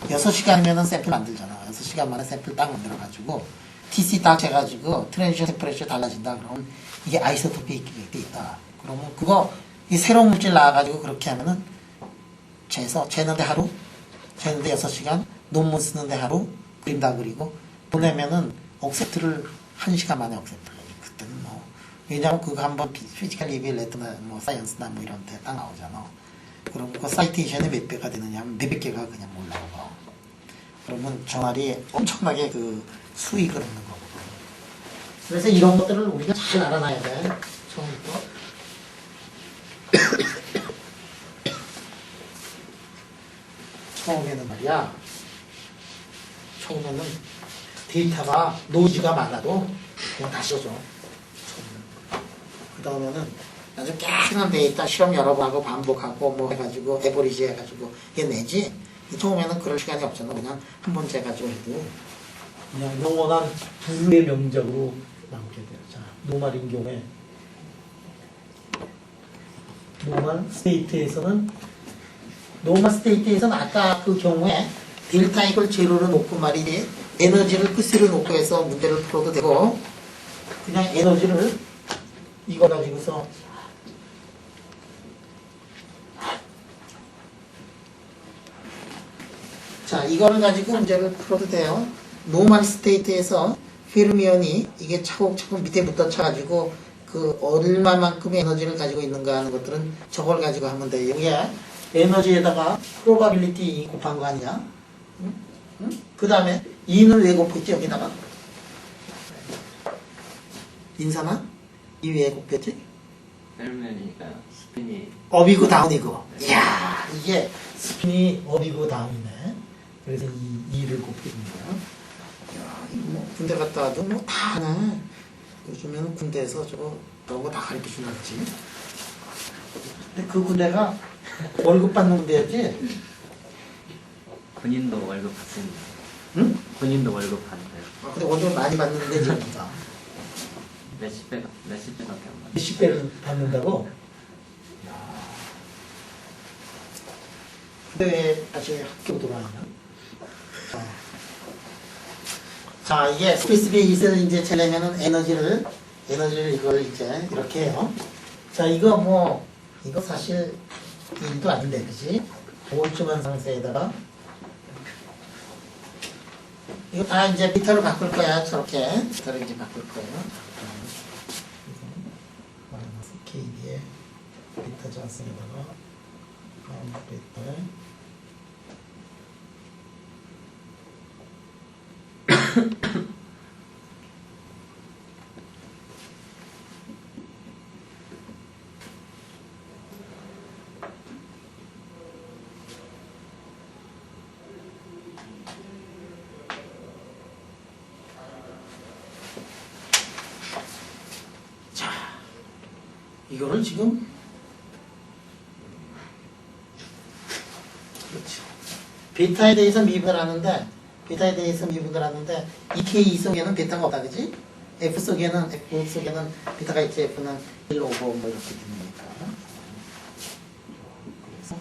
6시간이면은 샘플 만들잖아. 6시간 만에 샘플 딱 만들어가지고 TC 딱 재가지고 트랜지션 템퍼레처 달라진다. 그러면 이게 아이소토픽이 돼 있다. 그러면 그거 이 새로운 물질 나와가지고 그렇게 하면은 재는데 하루? 재는데 6시간? 논문 쓰는데 하루? 그림 다 그리고 보내면은 억셉트를 1시간 만에 억셉트를 해. 그때는 뭐 왜냐면 그거 한번 피지컬 리뷰 레터나 뭐 사이언스나 뭐 이런 데 딱 나오잖아. 그럼 그 사이테이션이 몇 배가 되느냐면 몇백 개가 그냥 올라오고 그러면 저날이 엄청나게 그 수익을 얻는 거고. 그래서 이런 것들을 우리가 잘 알아놔야 돼. 처음부터. 처음에는 말이야. 처음에는 데이터가 노이즈가 많아도 그냥 다 씌워줘. 그 다음에는 아주 깨끗한 데이터 실험 여러 번 하고 반복하고 뭐 해가지고 에버리지 해가지고 이게 내지. 처음에는 그럴 시간이 없잖아. 그냥 한 번 재가지고 해도 그냥 영원한 부의 명작으로 남게 돼요. 자, 노말인 경우에 노말 스테이트에서는 아까 그 경우에 델타 이걸 제로로 놓고 말이지 에너지를 끝으로 놓고 해서 문제를 풀어도 되고 그냥 에너지를 이거 가지고서 자 이거를 가지고 문제를 풀어도 돼요. 노멀 스테이트에서 페르미온이 이게 차곡차곡 밑에부터 쳐가지고 그 얼마만큼의 에너지를 가지고 있는가 하는 것들은 저걸 가지고 하면 돼요. 이게 에너지에다가 프로바빌리티 곱한 거 아니야? 응? 그 다음에 2는 왜 곱했지 여기다가? 인사나? 2 왜 곱했지? 페르미온이니까 스핀이 업이고 다운이고. 이야 이게 스핀이 업이고 다운이네. 그래서 2를 곱해준 거야. 야 이거 뭐 군대 갔다 와도 뭐 다 하네. 요즘에는 군대에서 저런 거 다 가르쳐 준다 그치? 근데 그 군대가 월급 받는 군대였지? 군인도 월급 받습니다. 응? 본인도 월급 받는데요. 근데 월급 많이 받는데 지금부터 몇십 배밖에 안 받아요. 몇십 배를 받는다고? 근데 왜 다시 학교 돌아왔냐? 자, 이게 스페이스 베이스를 이제 채려면은 에너지를 이걸 이제 이렇게 해요. 자, 이거 사실 일도 아닌데, 그지? 보호주만 상세에다가 이거 다 이제 비타로 바꿀 거야. 저렇게 비타로 이제 바꿀 거예요. 마이너스 KD에 비타 잔승에다가 비타에 이거를 지금 그렇죠. 베타에 대해서 미분을 하는데 이 K 속에는 베타가 없다, 그지? F 속에는 베타가 있지. F는 1, 5, 5 뭐 이렇게 됩니까? 그래서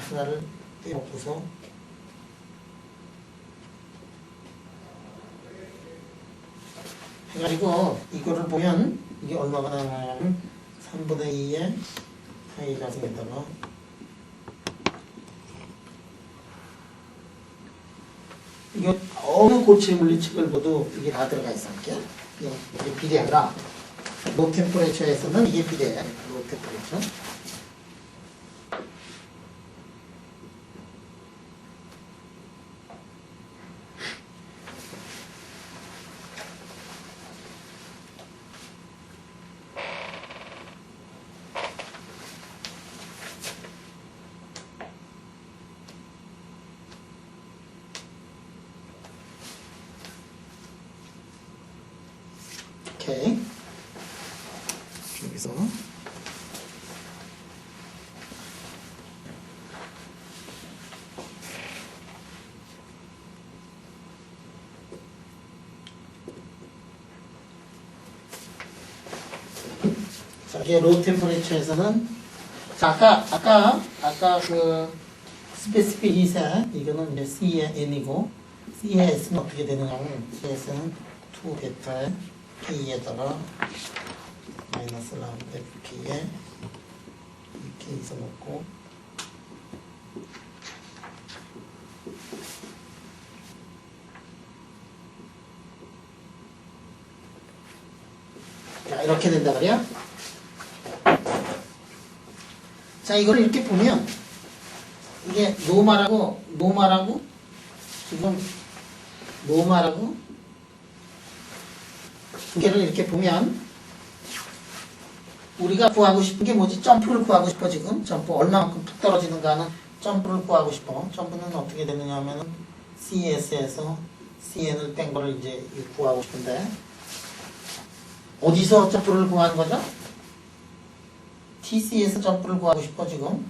하나를 떼놓고서 해가지고 이거를 보면 이게 얼마가 나가냐면 3분의 2의 파이가 생겼다가 이거 어느 고체 물리칙을 봐도 이게 다 들어가 있어. 이게 비례하라. 로 템퍼레처에서는 이게 비례해. 로 템퍼레처. 오케이. 여기서 자, 이게 로우 템퍼레처에서는 자, 아까 그 스페시픽 히세 이거는 이제 C의 N이고 C의 S는 어떻게 되느냐면 C의 S는 2 베타의 K에다가 마이너스 라운드 FK에 이렇게 있어놓고 자, 이렇게 된다 말이야. 자, 이걸 이렇게 보면 이게 노말하고 지금 노말하고 두 개를 이렇게 보면 우리가 구하고 싶은 게 뭐지? 점프를 구하고 싶어. 지금 점프 얼마만큼 푹 떨어지는가는 점프를 구하고 싶어. 점프는 어떻게 되느냐 하면은 CS에서 CN을 뺀 거를 이제 구하고 싶은데 어디서 점프를 구하는 거죠? TC에서 점프를 구하고 싶어. 지금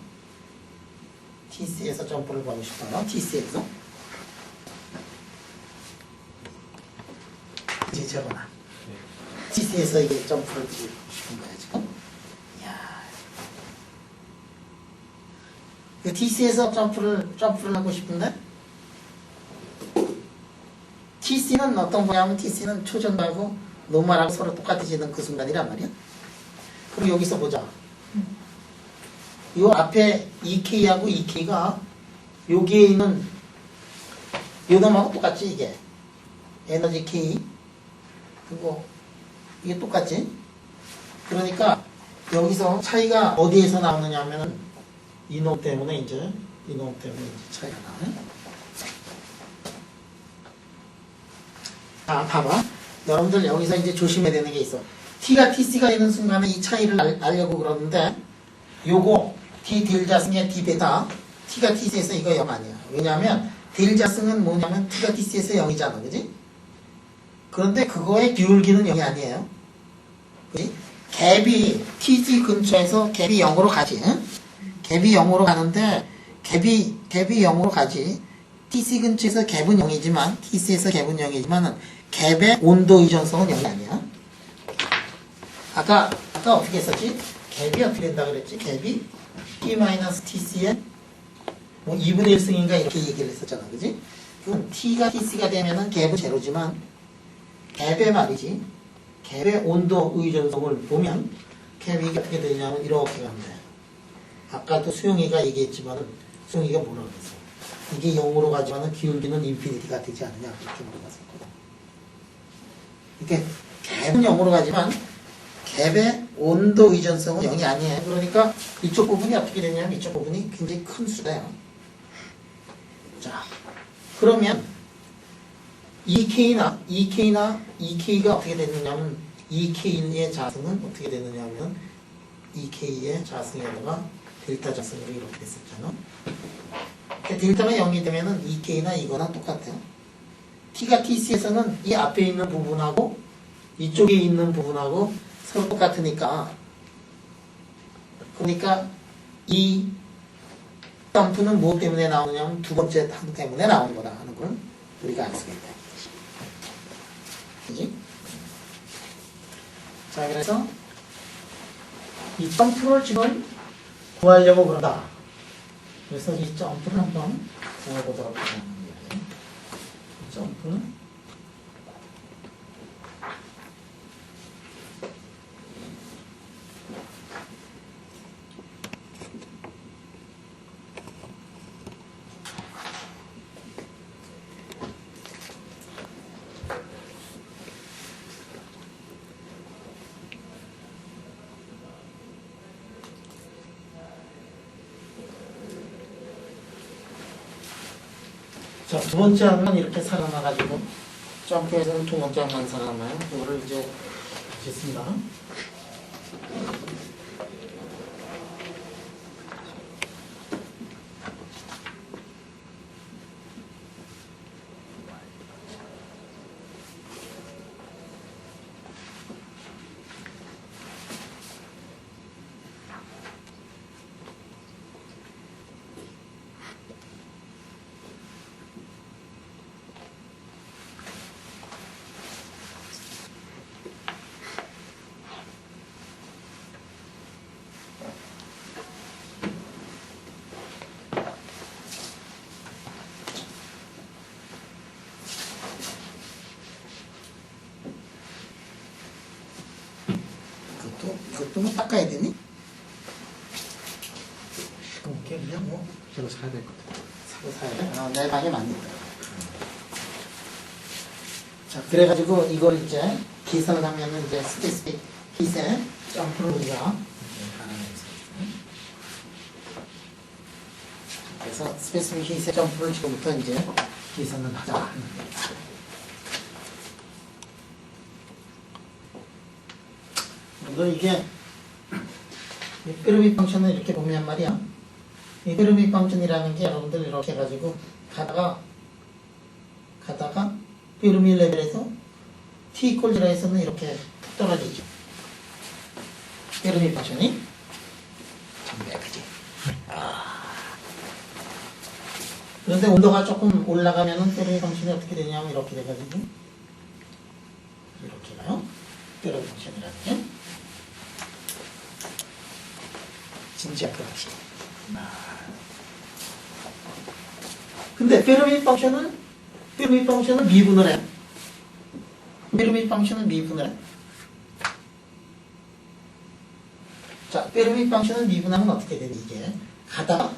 TC에서 점프를 구하고 싶어요. TC에서 이제 적어놔. TC에서 이게 점프를 주고 싶은 거야, 지금. 이야. TC에서 점프를 하고 싶은데, TC는 어떤 거냐면, TC는 초전하고 노멀하고 서로 똑같아지는 그 순간이란 말이야. 그럼 여기서 보자. 요 앞에 EK하고 EK가 여기에 있는 요 놈하고 똑같지, 이게. 에너지 K. 그리고 이게 똑같지? 그러니까 여기서 차이가 어디에서 나오느냐 하면은 이놈 때문에 이제 차이가 나네. 자, 봐봐. 여러분들 여기서 이제 조심해야 되는 게 있어. T가 TC가 있는 순간에 이 차이를 알려고 그러는데 요거 T 델자승의 D 베타 T가 TC에서 이거 0 아니야. 왜냐하면 델자승은 뭐냐면 T가 TC에서 0이잖아. 그지? 그런데 그거의 기울기는 0이 아니에요. 그지? 갭이 TG 근처에서 갭이 0으로 가지. 응? 갭이 0으로 가는데 갭이 0으로 가지. TC 근처에서 갭은 0이지만 TC에서 갭은 0이지만 갭의 온도 이전성은 0이 아니야. 아까 어떻게 했었지? 갭이 어떻게 된다 그랬지? 갭이 T-TC에 뭐 2분의 1승인가 이렇게 얘기를 했었잖아. 그지? 그럼 T가 TC가 되면은 갭은 제로지만 갭의 말이지. 갭의 온도 의존성을 보면 갭이 어떻게 되냐면 이렇게 가면 돼. 아까도 수용이가 얘기했지만 수용이가 뭐라 그랬어? 이게 0으로 가지만은 기울기는 인피니티가 되지 않느냐 그렇게 물어봤었거든. 이게 갭은 0으로 가지만 갭의 온도 의존성은 0이 아니에요. 그러니까 이쪽 부분이 어떻게 되냐면 이쪽 부분이 굉장히 큰 수래요. 자, 그러면 EK가 어떻게 되느냐면 EK의 자승은 어떻게 되느냐면 EK의 자승에다가 델타 자승으로 이렇게 됐었잖아. 델타가 0이 되면은 EK나 이거나 똑같아요. T가 TC에서는 이 앞에 있는 부분하고 이쪽에 있는 부분하고 서로 똑같으니까 그러니까 이 점프는 뭐 때문에 나오냐면 두 번째 탄 때문에 나오는 거다 하는 걸 우리가 알 수가 있다. 그지? 자, 그래서 이 점프를 지금 구하려고 그런다. 그래서 이 점프를 한번 구해보도록 하겠습니다. 점프. 자, 두 번째 항은 이렇게 살아나가지고 점프에서는 두 번째 항만 살아남아요. 이거를 이제 하겠습니다. 이것도 뭐 닦아야 되니? 이렇게 그냥 뭐 새로 사야 될 것 같아요. 사고 사야 돼? 내 방에 많이 있다. 자, 그래가지고 이걸 이제 기선을 하면은 이제 스페이스픽 킷에 점프를 우리가 알아내겠습니다. 그래서 스페이스픽 킷의 점프를 지금부터 이제 기선을 하자. 그래서 이게 이 pyramid 펑션을 이렇게 보면 말이야. 이 pyramid 펑션이라는 게 여러분들 이렇게 해가지고 가다가 pyramid 레벨에서 t equal 0에서는 이렇게 툭 떨어지죠. pyramid 펑션이 정말 그지. 그런데 온도가 조금 올라가면은 pyramid 펑션이 어떻게 되냐면 이렇게 돼가지고 이렇게 가요. pyramid 펑션이라는 게. 진짜 그렇지. 근데 pyramid 펑션은 미분을 해. pyramid 펑션은 미분을 해. 자, pyramid 펑션을 미분하면 어떻게 되니 이게? 가다가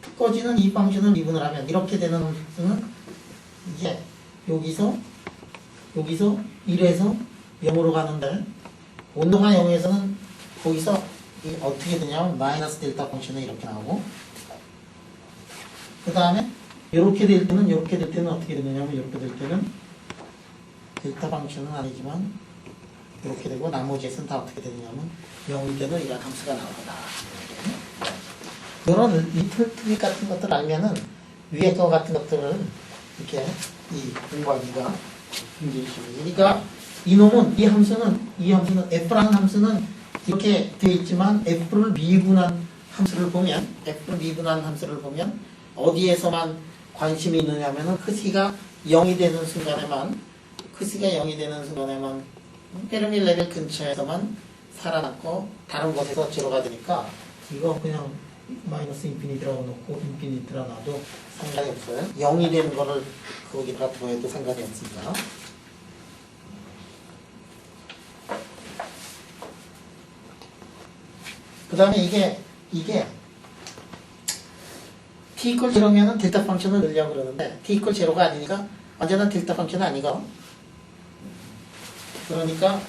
툭 꺼지는 이 펑션을 미분을 하면 이렇게 되는 는 이게 여기서 1에서 0으로 가는데 온도가 0에서는 거기서 어떻게 되냐면 마이너스 델타 펑션이 이렇게 나오고 그 다음에 이렇게 될 때는 어떻게 되느냐면 이렇게 될 때는 델타 펑션은 아니지만 이렇게 되고 나머지에서는 다 어떻게 되느냐면 0일 때는 이런 함수가 나오거다. 이런 리틀 트릭 같은 것들 알면은 위에 거 같은 것들을 이렇게 이 공부하기가 굉장히 쉬워요. 그러니까 이놈은 이 함수는 f라는 함수는 이렇게 되어 있지만 f를 미분한 함수를 보면 어디에서만 관심이 있느냐면은 크기가 0이 되는 순간에만 페르미 레벨 근처에서만 살아남고 다른 곳에서 제로가 되니까 이거 그냥 마이너스 인피니티라고 놓고 인피니티라 놔도 상관이 없어요. 0이 되는 거를 거기다가 더해도 상관이 없습니다. 그 다음에 이게 t 이퀄 0면은 델타 펑션을 넣으려고 그러는데 t 이퀄 0가 아니니까 언제나 델타 펑션은 아니고, 그러니까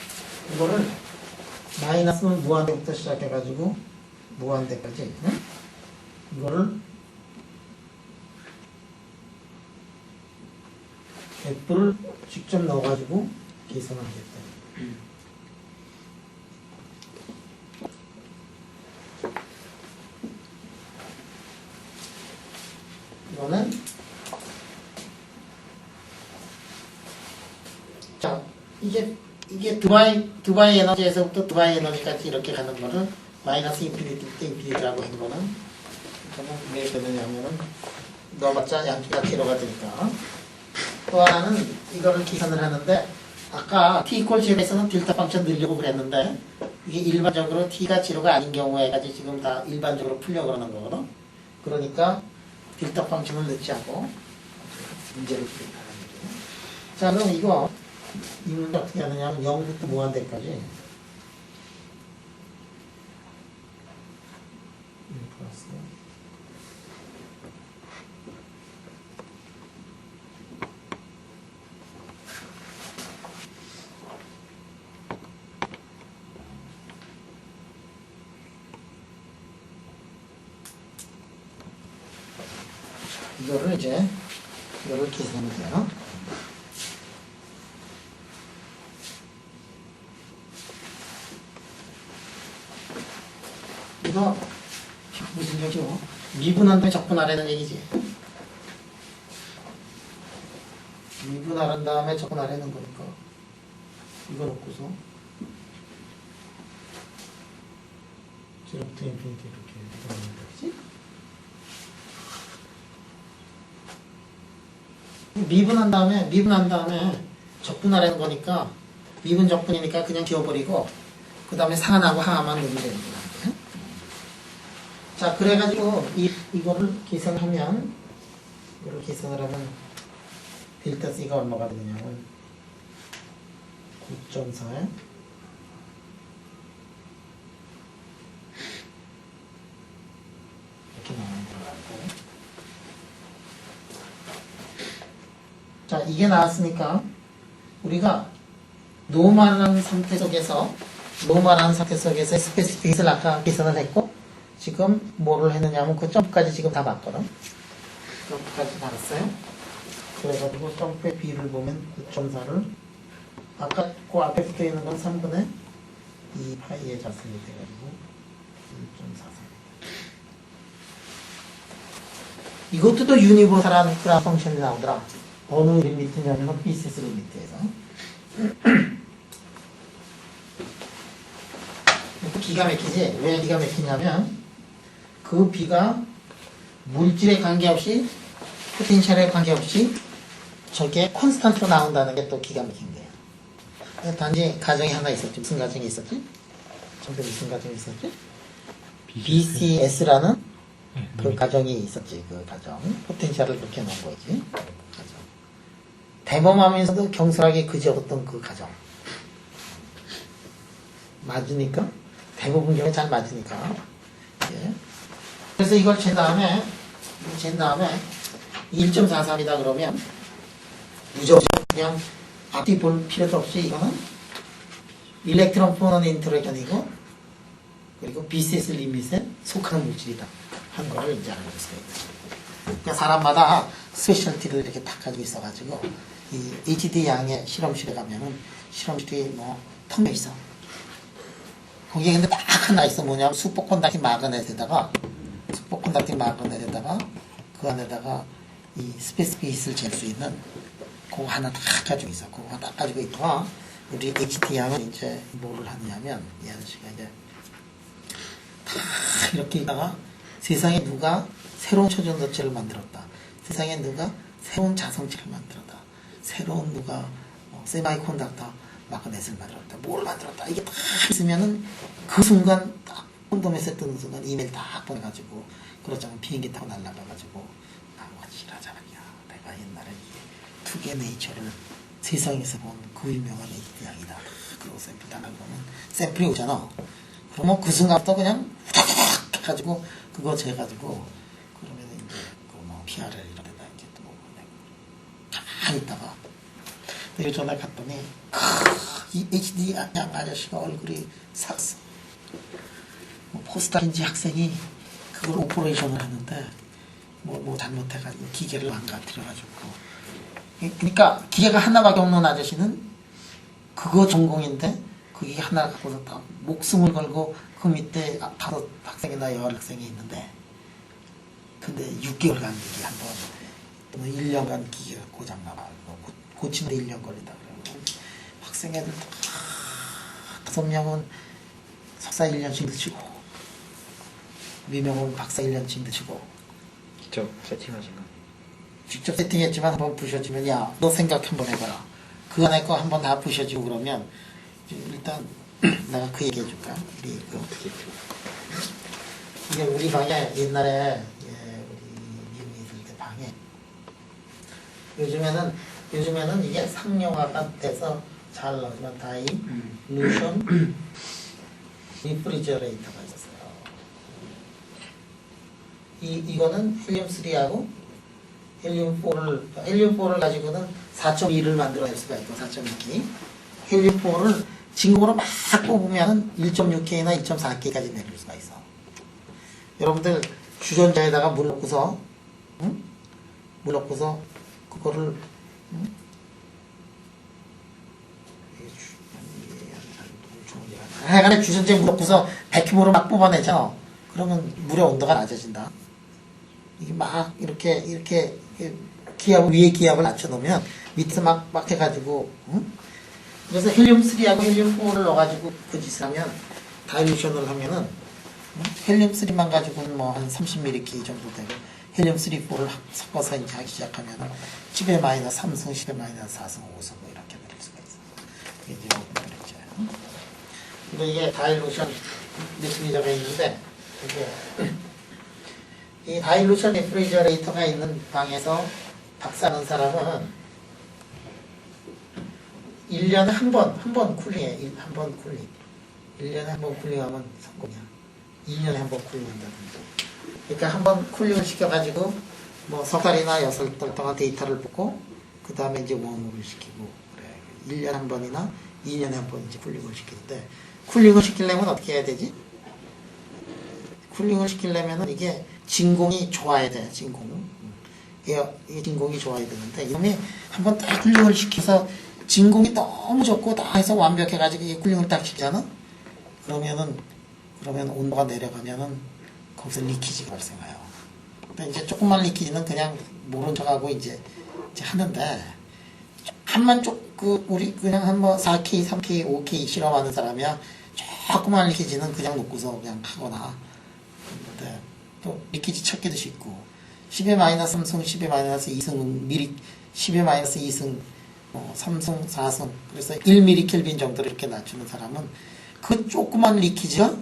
이거를 마이너스는 무한대부터 시작해가지고 무한대까지, 응? 이거를 f를 직접 넣어가지고 계산하겠다. 이거는 자 이게 두바이 에너지에서부터 두바이 에너지까지 이렇게 가는 거를 마이너스 인피니티부터 인피니티라고 한 거는 왜 그러냐면은 넣어봤자 양수가 제로가 되니까. 또 하나는 이거를 계산을 하는데 아까 t 이퀄 0에서는 델타 펑션 넣으려고 그랬는데 이게 일반적으로 t가 제로가 아닌 경우에까지 지금 다 일반적으로 풀려고 그러는 거거든. 그러니까 델타 펑션을 넣지 않고 문제를 풀겠다는 얘기예요. 자, 그럼 이 문제 어떻게 하느냐면 0부터 무한대까지 이거를 계산하면 돼요. 이거 무슨 얘기죠? 미분한 다음에 적분하라는 얘기지. 미분하란 다음에 적분하라는 거니까 이거 놓고서 0부터 인피니티 이렇게 들어가는 거지. 미분한 다음에 적분하라는 거니까 미분 적분이니까 그냥 지워버리고 그 다음에 상한하고 하하만 넣으면 되는 거야. 자, 그래가지고 이거를 계산하면 델타 C가 얼마가 되느냐면 9.4에 이렇게 나오는 거라고. 자, 이게 나왔으니까 우리가 노멀한 상태 속에서 스페시픽을 아까 계산을 했고, 지금 뭐를 했느냐면 그 점프까지 지금 다 봤거든. 점프까지 다 봤어요. 그래가지고 점프의 비를 보면 9.4를 아까 그 앞에 붙어 있는 건 3분의 2 파이의 자승이 돼가지고 1.43. 이것도 또 유니버설한 그래프 펑션이 나오더라. 어느 리미트냐면 BCS 리미트에서. 기가 막히지? 왜 기가 막히냐면 그 B가 물질에 관계없이 포텐셜에 관계없이 저게 콘스탄트로 나온다는 게 또 기가 막힌 거예요. 단지 가정이 하나 있었지. 무슨 가정이 있었지? 전에 무슨 가정이 있었지? BCS라는 그 가정이 있었지. 그 가정. 포텐셜을 그렇게 놓은 거지. 가정. 대범하면서도 경솔하게 그지없었던 그 가정. 맞으니까? 대부분 경우에 잘 맞으니까. 예. 그래서 이걸 잰 다음에 1.43이다 그러면 무조건 그냥 앞뒤 볼 필요도 없이 이거는 일렉트론 포넌 인터랙션이고 그리고 BCS 리밋에 속하는 물질이다 한 거를 이제 알고 있어요. 그러니까 사람마다 스페셜티를 이렇게 딱 가지고 있어가지고 이 HD 양의 실험실에 가면은 실험실이 뭐 텅 빈 있어. 거기에 근데 딱 하나 있어. 뭐냐면 수포콘닥틴 마그넷에다가 그 안에다가 이 스페시핏을 잴 수 있는 그거 하나 다 가지고 있어. 그거 다 가지고 있다가 우리 HD하면 이제 뭐를 하느냐면 이 아저씨가 이제 다 이렇게 있다가 세상에 누가 새로운 초전도체를 만들었다. 세상에 누가 새로운 자성체를 만들었다. 새로운 누가 세마이콘덕터 마그넷을 만들었다. 뭘 만들었다. 이게 다 있으면은 그 순간 딱 콘돔에서 뜨는 순간 이메일 다 보내가지고 그렇잖아. 비행기 타고 날아가가지고 나와 지라자야. 내가 옛날에 투게 네이처를 세상에서 본 그 유명한 HD양이다. 그러고 샘플 달라 그러면 샘플이 오잖아. 그러면 그 순간부터 그냥 후다닥 해가지고 그거 재가지고 그러면 이제 그뭐 PR을 이런 데다 이제 또 그냥 가만히 있다가 내가 전화 갔더니 이 HD 양 아저씨가 얼굴이 삭스 뭐 포스터인지 학생이 그걸 오퍼레이션을 하는데 뭐 잘못해가지고 기계를 망가뜨려가지고 그러니까 기계가 하나밖에 없는 아저씨는 그거 전공인데 그게 하나 갖고서 다 목숨을 걸고 그 밑에 5학생이나 10학생이 있는데 근데 6개월간 기계 한번 1년간 기계가 고장나가 고치는데 1년 걸린다 그러고 학생 애들 5명은 석사 1년씩 늦추고 미명은 박사 1년씩 늦추고 직접 세팅하신 거? 직접 세팅했지만 한번 부셔지면 야 너 생각 한번 해봐라 그 안에 거 한번 다 부셔지고 그러면 일단 내가 그 얘기 해줄까? 우리 이게 우리 방에 옛날에 우리 미국에 있을 때 방에 요즘에는 이게 상용화가 돼서 잘 나오지만 다일루션 리프리저레이터가 있었어요. 이거는 헬륨3하고 헬륨4를 가지고는 4.2를 만들어낼 수가 있고 4.2K 헬륨4를 진공으로 막 뽑으면 1.6K나 1.4K까지 내릴 수가 있어. 여러분들 주전자에다가 물 넣고서 물 넣고서 그거를 하여간에 주전자에 물 넣고서 백큐브로 막 뽑아내죠. 그러면 물의 온도가 낮아진다. 이게 막 이렇게 기압 위에 기압을 낮춰놓으면 밑에 막 해가지고 그래서 헬륨3하고 헬륨4를 넣어가지고 그 짓을 하면 다일루션을 하면은 헬륨3만 가지고는 뭐 한 30mK 정도 되고 헬륨3, 4를 섞어서 이제 하기 시작하면은 10의 마이너스 3승, 10의 마이너스 4승, 5승 뭐 이렇게 내릴 수가 있어. 이게 이제 그랬죠. 근데 이게 다일루션 리프리저가 있는데 이 다일루션 리프리저레이터가 있는 방에서 박사하는 사람은 1년에 한 번 쿨링해. 한 번 쿨링. 1년에 한 번 쿨링하면 성공이야. 2년에 한 번 쿨링한다든지. 그러니까 한 번 쿨링을 시켜가지고 뭐 석 달이나 6달 동안 데이터를 보고 그 다음에 이제 웜업을 시키고 그래. 1년에 한 번이나 2년에 한 번 이제 쿨링을 시키는데 쿨링을 시키려면 어떻게 해야 되지? 쿨링을 시키려면은 이게 진공이 좋아야 돼. 이게 진공이 좋아야 되는데 이놈이 한번 딱 쿨링을 시켜서 진공이 너무 좋고 다 해서 완벽해가지고 이게 쿨링을 딱 시키잖아? 그러면 온도가 내려가면은 거기서 리키지가 발생해요. 근데 이제 조금만 리키지는 그냥 모른 척하고 이제 하는데 우리 그냥 한 뭐 4K, 3K, 5K 실험하는 사람이야 조금만 리키지는 그냥 놓고서 그냥 하거나 근데 또 리키지 찾기도 있고 10의 마이너스 3승, 10의 마이너스 2승, 10의 마이너스 2승 3승, 4승 그래서 1mm 켈빈 정도로 이렇게 낮추는 사람은 그 조그만 리키지가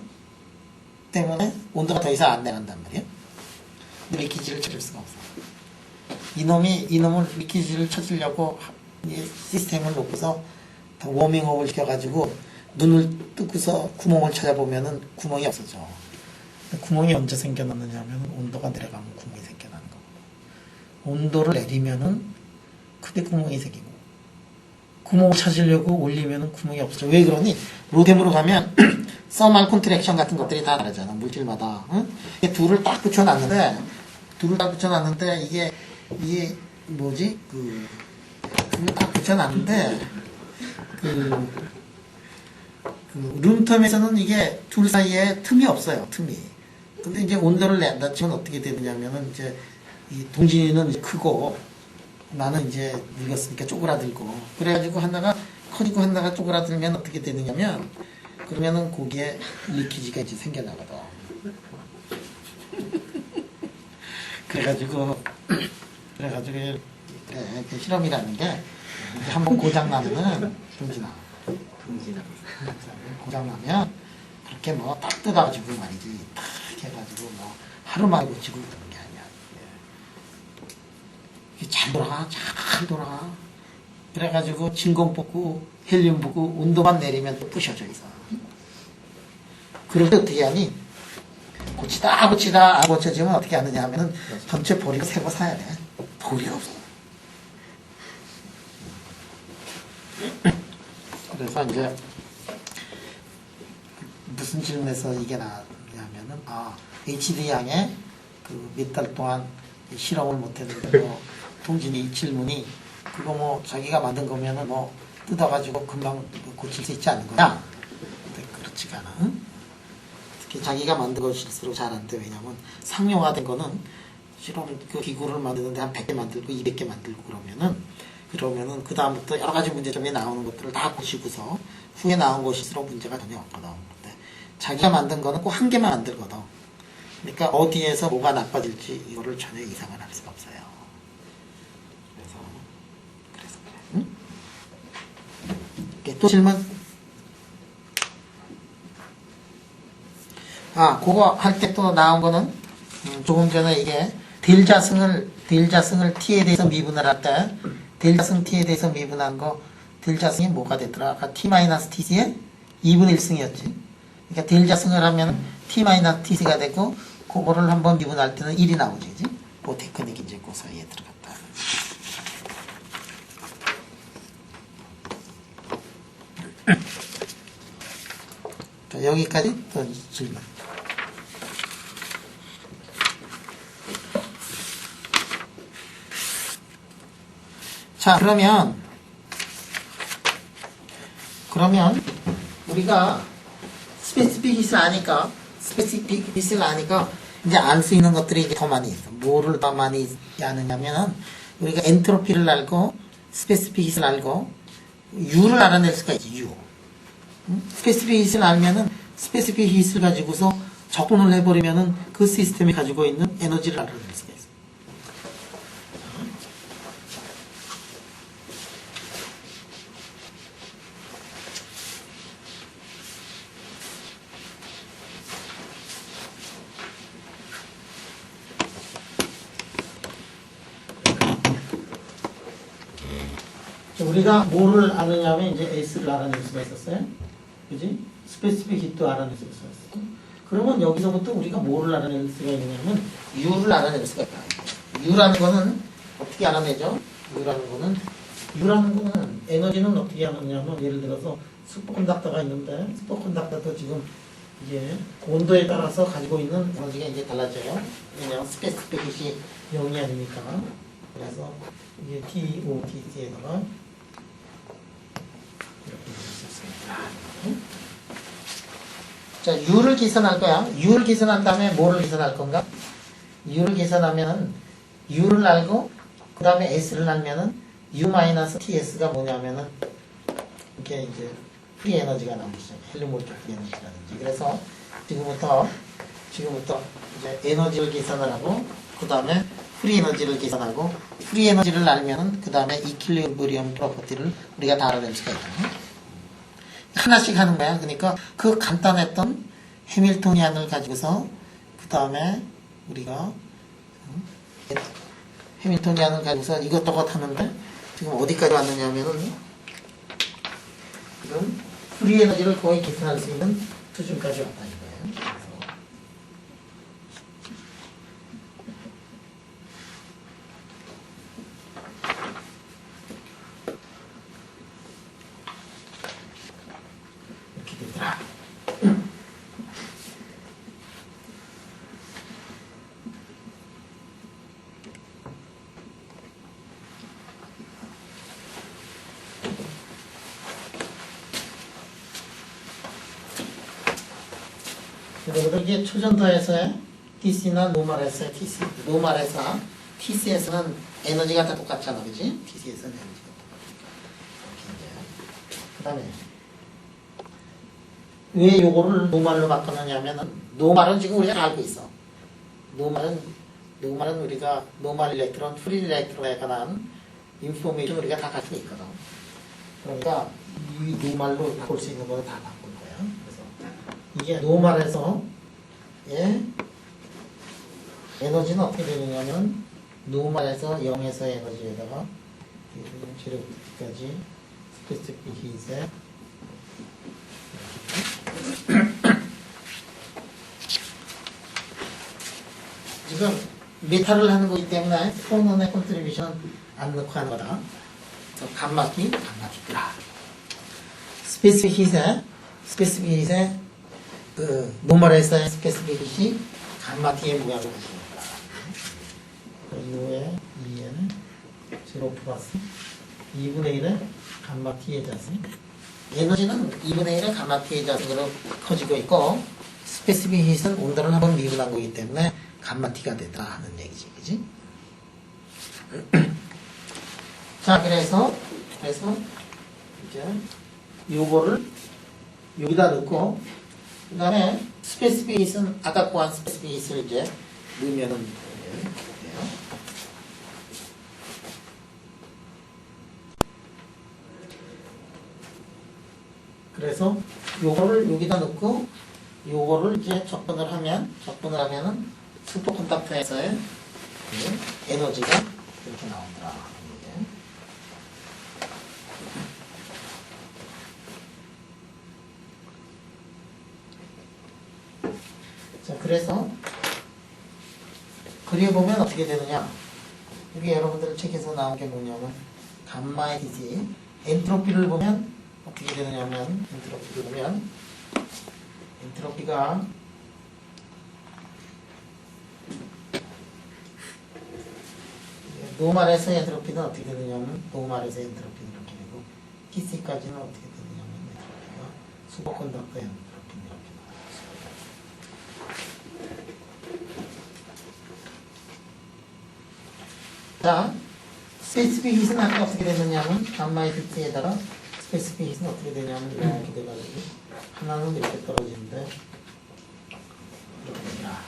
때문에 온도가 더 이상 안 내려간단 말이에요. 리키지를 찾을 수가 없어. 이놈을 리키지를 찾으려고 시스템을 놓고서 더 워밍업을 시켜가지고 눈을 뜨고서 구멍을 찾아보면은 구멍이 없어져. 구멍이 언제 생겨났느냐 하면 온도가 내려가면 구멍이 생겨나는 거고 온도를 내리면은 크게 구멍이 생기고 구멍을 찾으려고 올리면은 구멍이 없어져. 왜 그러니? 로뎀으로 가면 서멀 콘트랙션 같은 것들이 다 다르잖아. 물질마다. 응? 둘을 딱 붙여놨는데 이게 뭐지? 둘을 딱 붙여놨는데 룸텀에서는 이게 둘 사이에 틈이 없어요. 틈이. 근데 이제 온도를 낮추면 어떻게 되느냐면은 이제 이 동진이는 크고 나는 이제 늙었으니까 쪼그라들고 그래가지고 하나가 커지고 하나가 쪼그라들면 어떻게 되느냐면 그러면은 거기에 리키지가 이제 생겨나거든. 그래가지고 그래, 그 실험이라는 게 이제 한번 고장 나면은 동진아 고장 나면 그렇게 뭐 딱 뜯어가지고 말이지 딱 해가지고 뭐 하루 만에 고치고 그러는 게 아니야. 이게 잘 돌아. 그래가지고 진공 뽑고 헬륨 뽑고 온도만 내리면 또 부셔져 있어. 그럴 때 어떻게 하니? 고치다 안 고쳐지면 어떻게 하느냐 하면은 전체 보리를 새거 사야 돼. 보리가 없어. 그래서 이제 무슨 질문에서 이게 나냐면은 HD 양의 그 몇 달 동안 실험을 못했는데 뭐 동진이 질문이 그거 뭐 자기가 만든 거면은 뭐 뜯어가지고 금방 고칠 수 있지 않는 거야? 근데 그렇지가 않아. 응? 특히 자기가 만든 것일수록 잘 안 돼. 왜냐면 상용화된 거는 실험 그 기구를 만드는데 한 100개 만들고 200개 만들고 그러면은 그 다음부터 여러 가지 문제점이 나오는 것들을 다 고치고서 후에 나온 것일수록 문제가 전혀 없거든. 근데 자기가 만든 거는 꼭 한 개만 만들거든. 그러니까 어디에서 뭐가 나빠질지 이거를 전혀 예상을 할 수가 없어요. 그래서 그래. 응? 또 질문? 그거 할 때 또 나온 거는 조금 전에 이게 델자승을 t에 대해서 미분을 할 때 델자승 t에 대해서 미분한 거 델자승이 뭐가 됐더라? 아까 t-tc의 2분의 1승이었지. 그러니까 델자승을 하면 t-tc가 되고 그거를 한번 미분할 때는 1이 나오지. 그지? 그 테크닉이 이제 그 사이에 들어갔다. 자, 여기까지 또 질문. 자, 그러면 우리가 스페시픽 히스를 아니까 이제 알 수 있는 것들이 이제 더 많이 있어. 뭐를 더 많이 아느냐면 우리가 엔트로피를 알고 스페시픽 히스를 알고 U를 알아낼 수가 있지. U. 스페시픽 히스를 알면은 스페시픽 히스를 가지고서 적분을 해버리면은 그 시스템이 가지고 있는 에너지를 알아낼 수가 있어. 우리가 뭐를 아느냐면 이제 S를 알아낼 수가 있었어요. 그지? 스페시픽 히트도 알아낼 수가 있었어. 그러면 여기서부터 우리가 뭐를 알아낼 수가 있냐면 U를 알아낼 수가 있다. U라는 거는 어떻게 알아내죠? U라는 거는 에너지는 어떻게 알아내냐면 예를 들어서 슈퍼컨덕터가 있는데 슈퍼컨덕터도 지금 이게 온도에 따라서 가지고 있는 에너지가 이제 달라져요. 왜냐하면 스페시픽 히트이 0이 아니니까. 그래서 이게 TOTC에다가 자, U를 계산할 거야. U를 계산한 다음에 뭐를 계산할 건가? U를 계산하면은 U를 알고 그 다음에 S를 알면은 U-TS가 뭐냐면은 이렇게 이제 프리 에너지가 나오기 시작해. 헬륨몰트 프리 에너지라든지. 그래서 지금부터 이제 에너지를 계산을 하고 그 다음에 프리 에너지를 계산하고 프리 에너지를 알면은 그 다음에 이퀄리브리엄 프로퍼티를 우리가 다 알아낼 수가 있다. 하나씩 하는 거야. 그러니까 그 간단했던 해밀토니안을 가지고서 그 다음에 우리가 해밀토니안을 가지고서 이것저것 하는데 지금 어디까지 왔느냐 하면은 지금 프리 에너지를 거의 계산할 수 있는 수준까지 왔다 이거예요. 그리고 초전도에서의 TC나 노말에서의 TC, 노말에서 TC에서는 에너지가 다 똑같잖아, 그지? TC에서는 에너지가 똑같으니까. 그 다음에 왜 요거를 노말로 바꾸느냐면은 노말은 지금 우리가 알고 있어. 노말은 우리가 노말 일렉트론, 프리 일렉트론에 관한 인포메이션 우리가 다 가지고 있거든. 그러니까 이 노말로 바꿀 수 있는 거는 다 바꿀 거야. 그래서 이게 노말에서 예? 에너지는 어떻게 되느냐면 노말에서 0에서 에너지에다가 제로까지 스페시픽 히트에 지금 메탈을 하는 거기 때문에 폰원의 컨트리뷰션은 안 넣고 하는 거다. 그래서 감마키 뜨라. 스페시픽 히트에 그 노멀에서의 스페시픽 히트 감마티의 모양을 주십니다. 이후에 2에는 0 플러스 2분의 1의 감마티의 자승. 에너지는 2분의 1의 감마티의 자승으로 커지고 있고 스페시픽 히트는 온도를 한번 미분한 거기 때문에 감마티가 됐다 하는 얘기지, 그지? 자, 그래서 이제 요거를 여기다 넣고 그 다음에 스페시픽 히트는 아까 구한 스페시픽 히트를 이제 넣으면은 돼요. 그래서 요거를 여기다 넣고 요거를 이제 접근을 하면은 슈퍼 콘덕터에서의 에너지가 이렇게 나오더라. 자, 그래서 그려보면 어떻게 되느냐. 여기 여러분들 책에서 나온 게 뭐냐면 감마의 기지 엔트로피를 보면 어떻게 되느냐면 엔트로피가 노말에서 엔트로피는 어떻게 되느냐면 노말에서 엔트로피는 이렇게 되고 TC까지는 어떻게 되느냐면 엔트로피가 슈퍼컨덕터 엔트로피는 이렇게 나와요. 자, 스페시픽 히트는 아까 어떻게 되느냐면 감마의 히트에다가 스페시픽 히트는 어떻게 되냐면 이렇게 돼가지고 하나는 이렇게 떨어지는데 이렇게 되더라.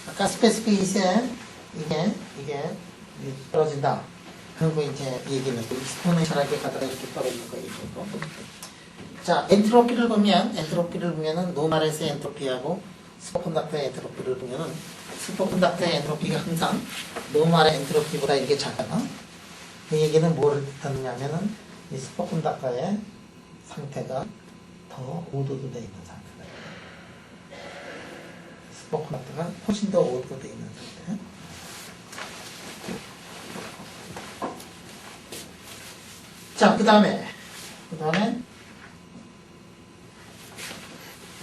아까 스페시픽 히트에 이게 떨어진다 하는 거 이제 얘기는 익스포넨셜하게 가다가 이렇게 떨어지는 거 얘기고. 자, 엔트로피를 보면은 노말에서 엔트로피하고 슈퍼컨덕터의 엔트로피를 보면은 슈퍼컨덕터의 엔트로피가 항상 노말의 엔트로피보다 이게 작아요. 그 얘기는 뭐를 뜻하느냐면은 이 슈퍼컨덕터의 상태가 더 오도되어 있는 상태다. 슈퍼컨덕터가 훨씬 더 오도되어 있는 상태. 자, 그 다음에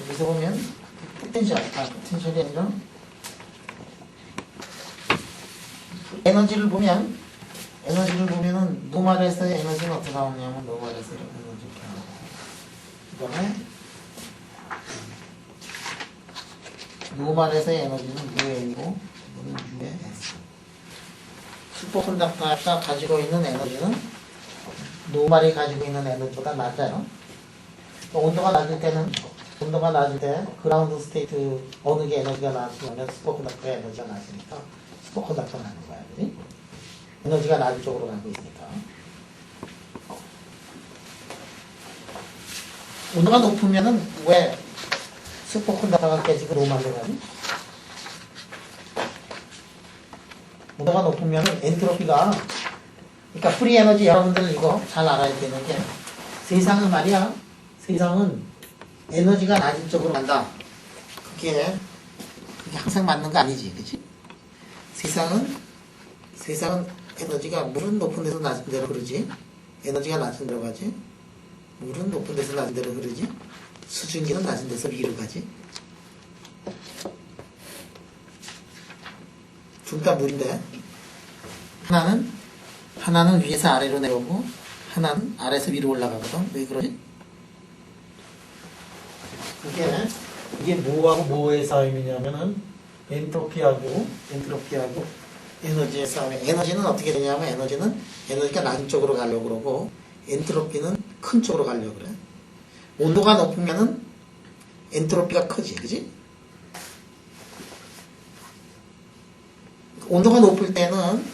여기서 보면 포텐셜이 아니라 에너지를 보면은 노말에서의 에너지는 어떻게 나오냐면 노말에서 이렇게 에너지 이렇게 나오고 그 다음에 노말에서의 에너지는 UN이고 이거는 US. 슈퍼컨덕터가 가지고 있는 에너지는 노말이 가지고 있는 에너지보다 낮아요. 온도가 낮을 때 그라운드 스테이트 어느 게 에너지가 낮으면 슈퍼컨덕터의 에너지가 낮으니까 슈퍼컨덕터가 나는 거야, 그지? 에너지가 낮은 쪽으로 가고 있으니까. 온도가 높으면은 왜 슈퍼컨덕터가 깨지고 노말로 가지? 온도가 높으면은 엔트로피가 그러니까 프리 에너지 여러분들 이거 잘 알아야 되는 게 세상은 에너지가 낮은 쪽으로 간다. 그게 항상 맞는 거 아니지, 그치? 세상은 에너지가 물은 높은 데서 낮은 데로 흐르지. 에너지가 낮은 데로 가지. 물은 높은 데서 낮은 데로 흐르지. 수증기는 낮은 데서 위로 가지. 둘 다 물인데 하나는 위에서 아래로 내려오고 하나는 아래에서 위로 올라가거든. 왜 그러지? 이게 뭐하고 뭐의 싸움이냐면은 엔트로피하고 에너지의 싸움이에요. 에너지는 어떻게 되냐면 에너지가 낮은 쪽으로 가려고 그러고 엔트로피는 큰 쪽으로 가려고 그래. 온도가 높으면은 엔트로피가 크지, 그지? 온도가 높을 때는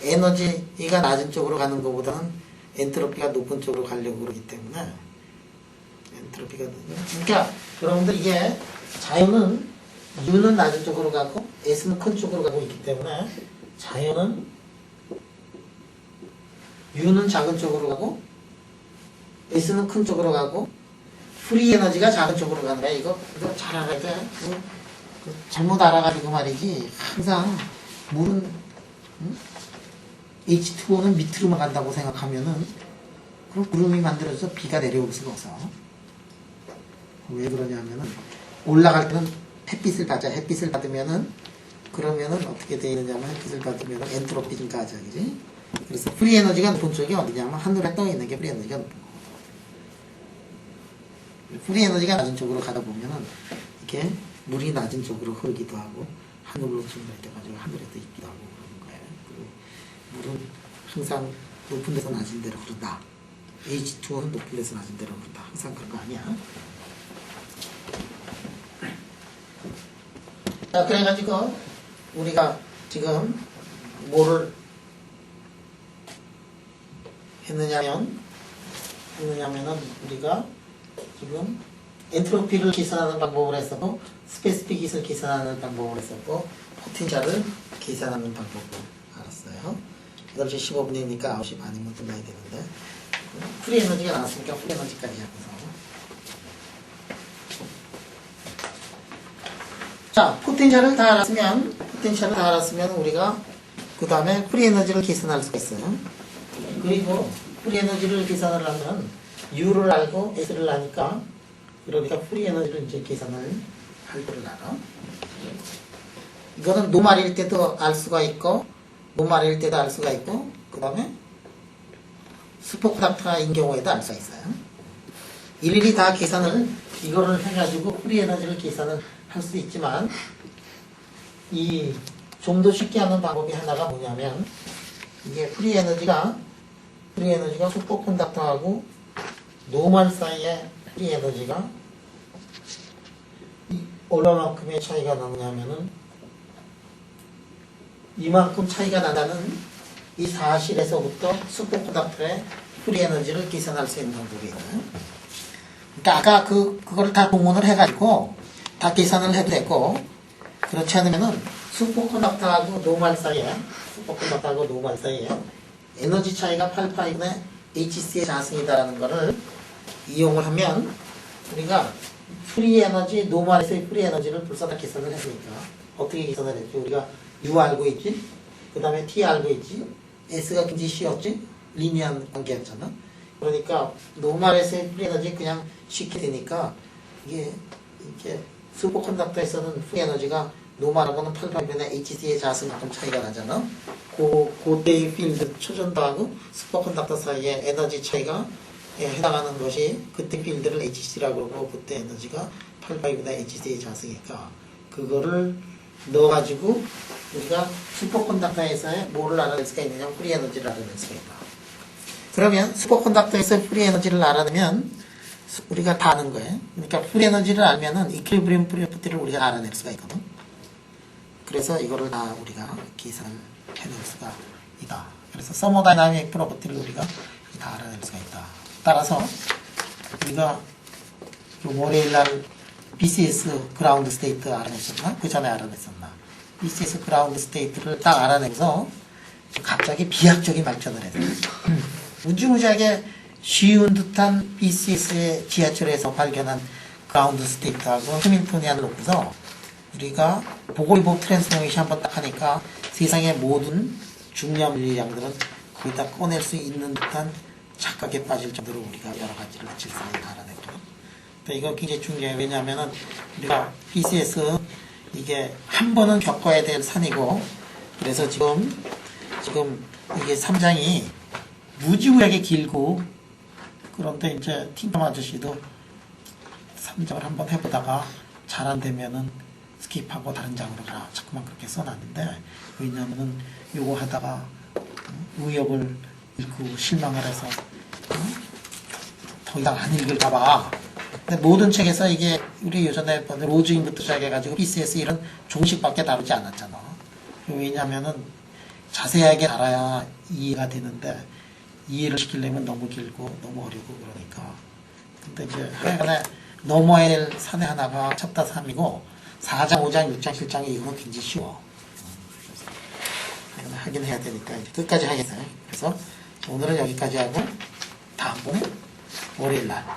에너지가 낮은 쪽으로 가는 것보다는 엔트로피가 높은 쪽으로 가려고 그러기 때문에 엔트로피가 그러니까 여러분들 이게 자연은 U는 낮은 쪽으로 가고 S는 큰 쪽으로 가고 있기 때문에 자연은 U는 작은 쪽으로 가고 S는 큰 쪽으로 가고 프리 에너지가 작은 쪽으로 가는 거야. 이거 잘 알아야 돼. 잘못 알아가지고 말이지. 항상 물은 H2O는 밑으로만 간다고 생각하면은 그럼 구름이 만들어져서 비가 내려올 수가 없어. 왜 그러냐면은 올라갈 때는 햇빛을 받자. 햇빛을 받으면은 그러면은 어떻게 되어 있느냐면 햇빛을 받으면은 엔트로피 증가하자, 그지? 그래서 프리 에너지가 높은 쪽이 어디냐면 하늘에 떠 있는 게 프리 에너지가 높은 거. 프리 에너지가 낮은 쪽으로 가다 보면은 이렇게 물이 낮은 쪽으로 흐르기도 하고 하늘로 증발돼가지고 하늘에도 있기도 하고 그러는 거예요. 그리고 물은 항상 높은 데서 낮은 데로 흐른다. H2O는 높은 데서 낮은 데로 흐른다. 항상 그런 거 아니야. 자, 그래가지고 우리가 지금 뭐를 했느냐면은 우리가 지금 엔트로피를 계산하는 방법을 했었고 스페시픽 힛을 계산하는 방법을 했었고 포텐셜을 계산하는 방법을 알았어요. 8시 15분이니까 9시 반이면 끝나야 되는데 프리 에너지가 나왔으니까 프리 에너지까지 하고서 자, 포텐셜을 다 알았으면 우리가 그 다음에 프리 에너지를 계산할 수가 있어요. 그리고 프리 에너지를 계산을 하면 U를 알고 S를 아니까 그러니까 프리 에너지를 이제 계산을 할 줄 알아. 이거는 노말일 때도 알 수가 있고 노말일 때도 알 수가 있고 그 다음에 슈퍼컨덕터인 경우에도 알 수가 있어요. 일일이 다 계산을 이거를 해가지고 프리 에너지를 계산을 할 수 있지만 이 좀 더 쉽게 하는 방법이 하나가 뭐냐면 이게 프리 에너지가 슈퍼컨덕터하고 노멀 사이의 프리 에너지가 얼마만큼의 차이가 나느냐면은 이만큼 차이가 나다는 이 사실에서부터 슈퍼컨덕터의 프리 에너지를 계산할 수 있는 방법이에요. 그러니까 아까 그걸 다 동원을 해가지고 다 계산을 해도 되고 그렇지 않으면은 슈퍼컨덕터하고 노멀 사이에 에너지 차이가 8파이분의 HC의 자승이다라는 거를 이용을 하면 우리가 프리 에너지, 노멀에서의 프리 에너지를 벌써 다 계산을 했으니까 어떻게 계산을 했지? 우리가 U 알고 있지? 그 다음에 T 알고 있지? S가 굉장히 C였지? 리니어한 관계였잖아. 그러니까 노멀에서의 프리 에너지 그냥 쉽게 되니까 이게 슈퍼컨덕터에서는 프리 에너지가 노멀하고는 8파이분의 HC의 자승만큼 차이가 나잖아. 그때의 필드 초전도하고 슈퍼컨덕터 사이의 에너지 차이가 해당하는 것이 그때 필드를 HC라고 그러고 그때 에너지가 8파이분의 HC의 자승이니까 그거를 넣어가지고 우리가 슈퍼컨덕터에서의 뭐를 알아낼 수가 있느냐 프리 에너지를 알아낼 수가 있다. 그러면 슈퍼컨덕터에서 프리 에너지를 알아내면 우리가 다 아는 거예요. 그러니까 프리 에너지를 알면은 이퀄리브리엄 프로퍼티를 우리가 알아낼 수가 있거든. 그래서 이거를 다 우리가 계산을 해낼 수가 있다. 그래서 서머다이나믹 프로퍼티를 우리가 다 알아낼 수가 있다. 따라서 우리가 월요일날 BCS 그라운드 스테이트 알아냈었나? 그 전에 알아냈었나? BCS 그라운드 스테이트를 딱 알아내면서 갑자기 비약적인 발전을 했어요. 무지무지하게 쉬운 듯한 BCS의 지하철에서 발견한 그라운드 스테이트하고 해밀토니안을 놓고서 우리가 보고일보 트랜스포메이션 한번 딱 하니까 세상의 모든 중요한 물리량들은 거의 다 꺼낼 수 있는 듯한 착각에 빠질 정도로 우리가 여러 가지를 질서에 알아냈거든. 이거 굉장히 중요해요. 왜냐하면은 우리가 BCS 이게 한 번은 겪어야 될 산이고 그래서 지금 이게 3장이 무지무지하게 길고 그런데 이제 팀장 아저씨도 3장을 한번 해보다가 잘 안 되면은 스킵하고 다른 장으로 가. 자꾸만 그렇게 써놨는데, 왜냐면은 요거 하다가 의욕을 잃고 실망을 해서 더 이상 안 읽을까봐. 근데 모든 책에서 이게 우리 예전에 로즈윙부터 시작해가지고 BCS 이런 종식밖에 다루지 않았잖아. 왜냐면은 자세하게 알아야 이해가 되는데 이해를 시키려면 너무 길고 너무 어렵고 그러니까. 근데 이제 하여간에 넘어야 할 산에 하나가 첩다 3이고 4장, 5장, 6장, 7장이 이거는 굉장히 쉬워. 그래서 하긴 해야 되니까 이제 끝까지 하겠어요. 그래서 오늘은 여기까지 하고 다음번에 월요일날 해요.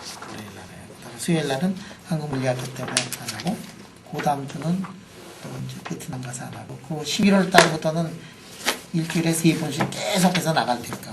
그다음에 수요일날은 한국 물리학교 때문에 안 하고 그 다음 주는 또 이제 베트남 가서 안 하고 그 11월 달부터는 일주일에 3번씩 계속해서 나갈 테니까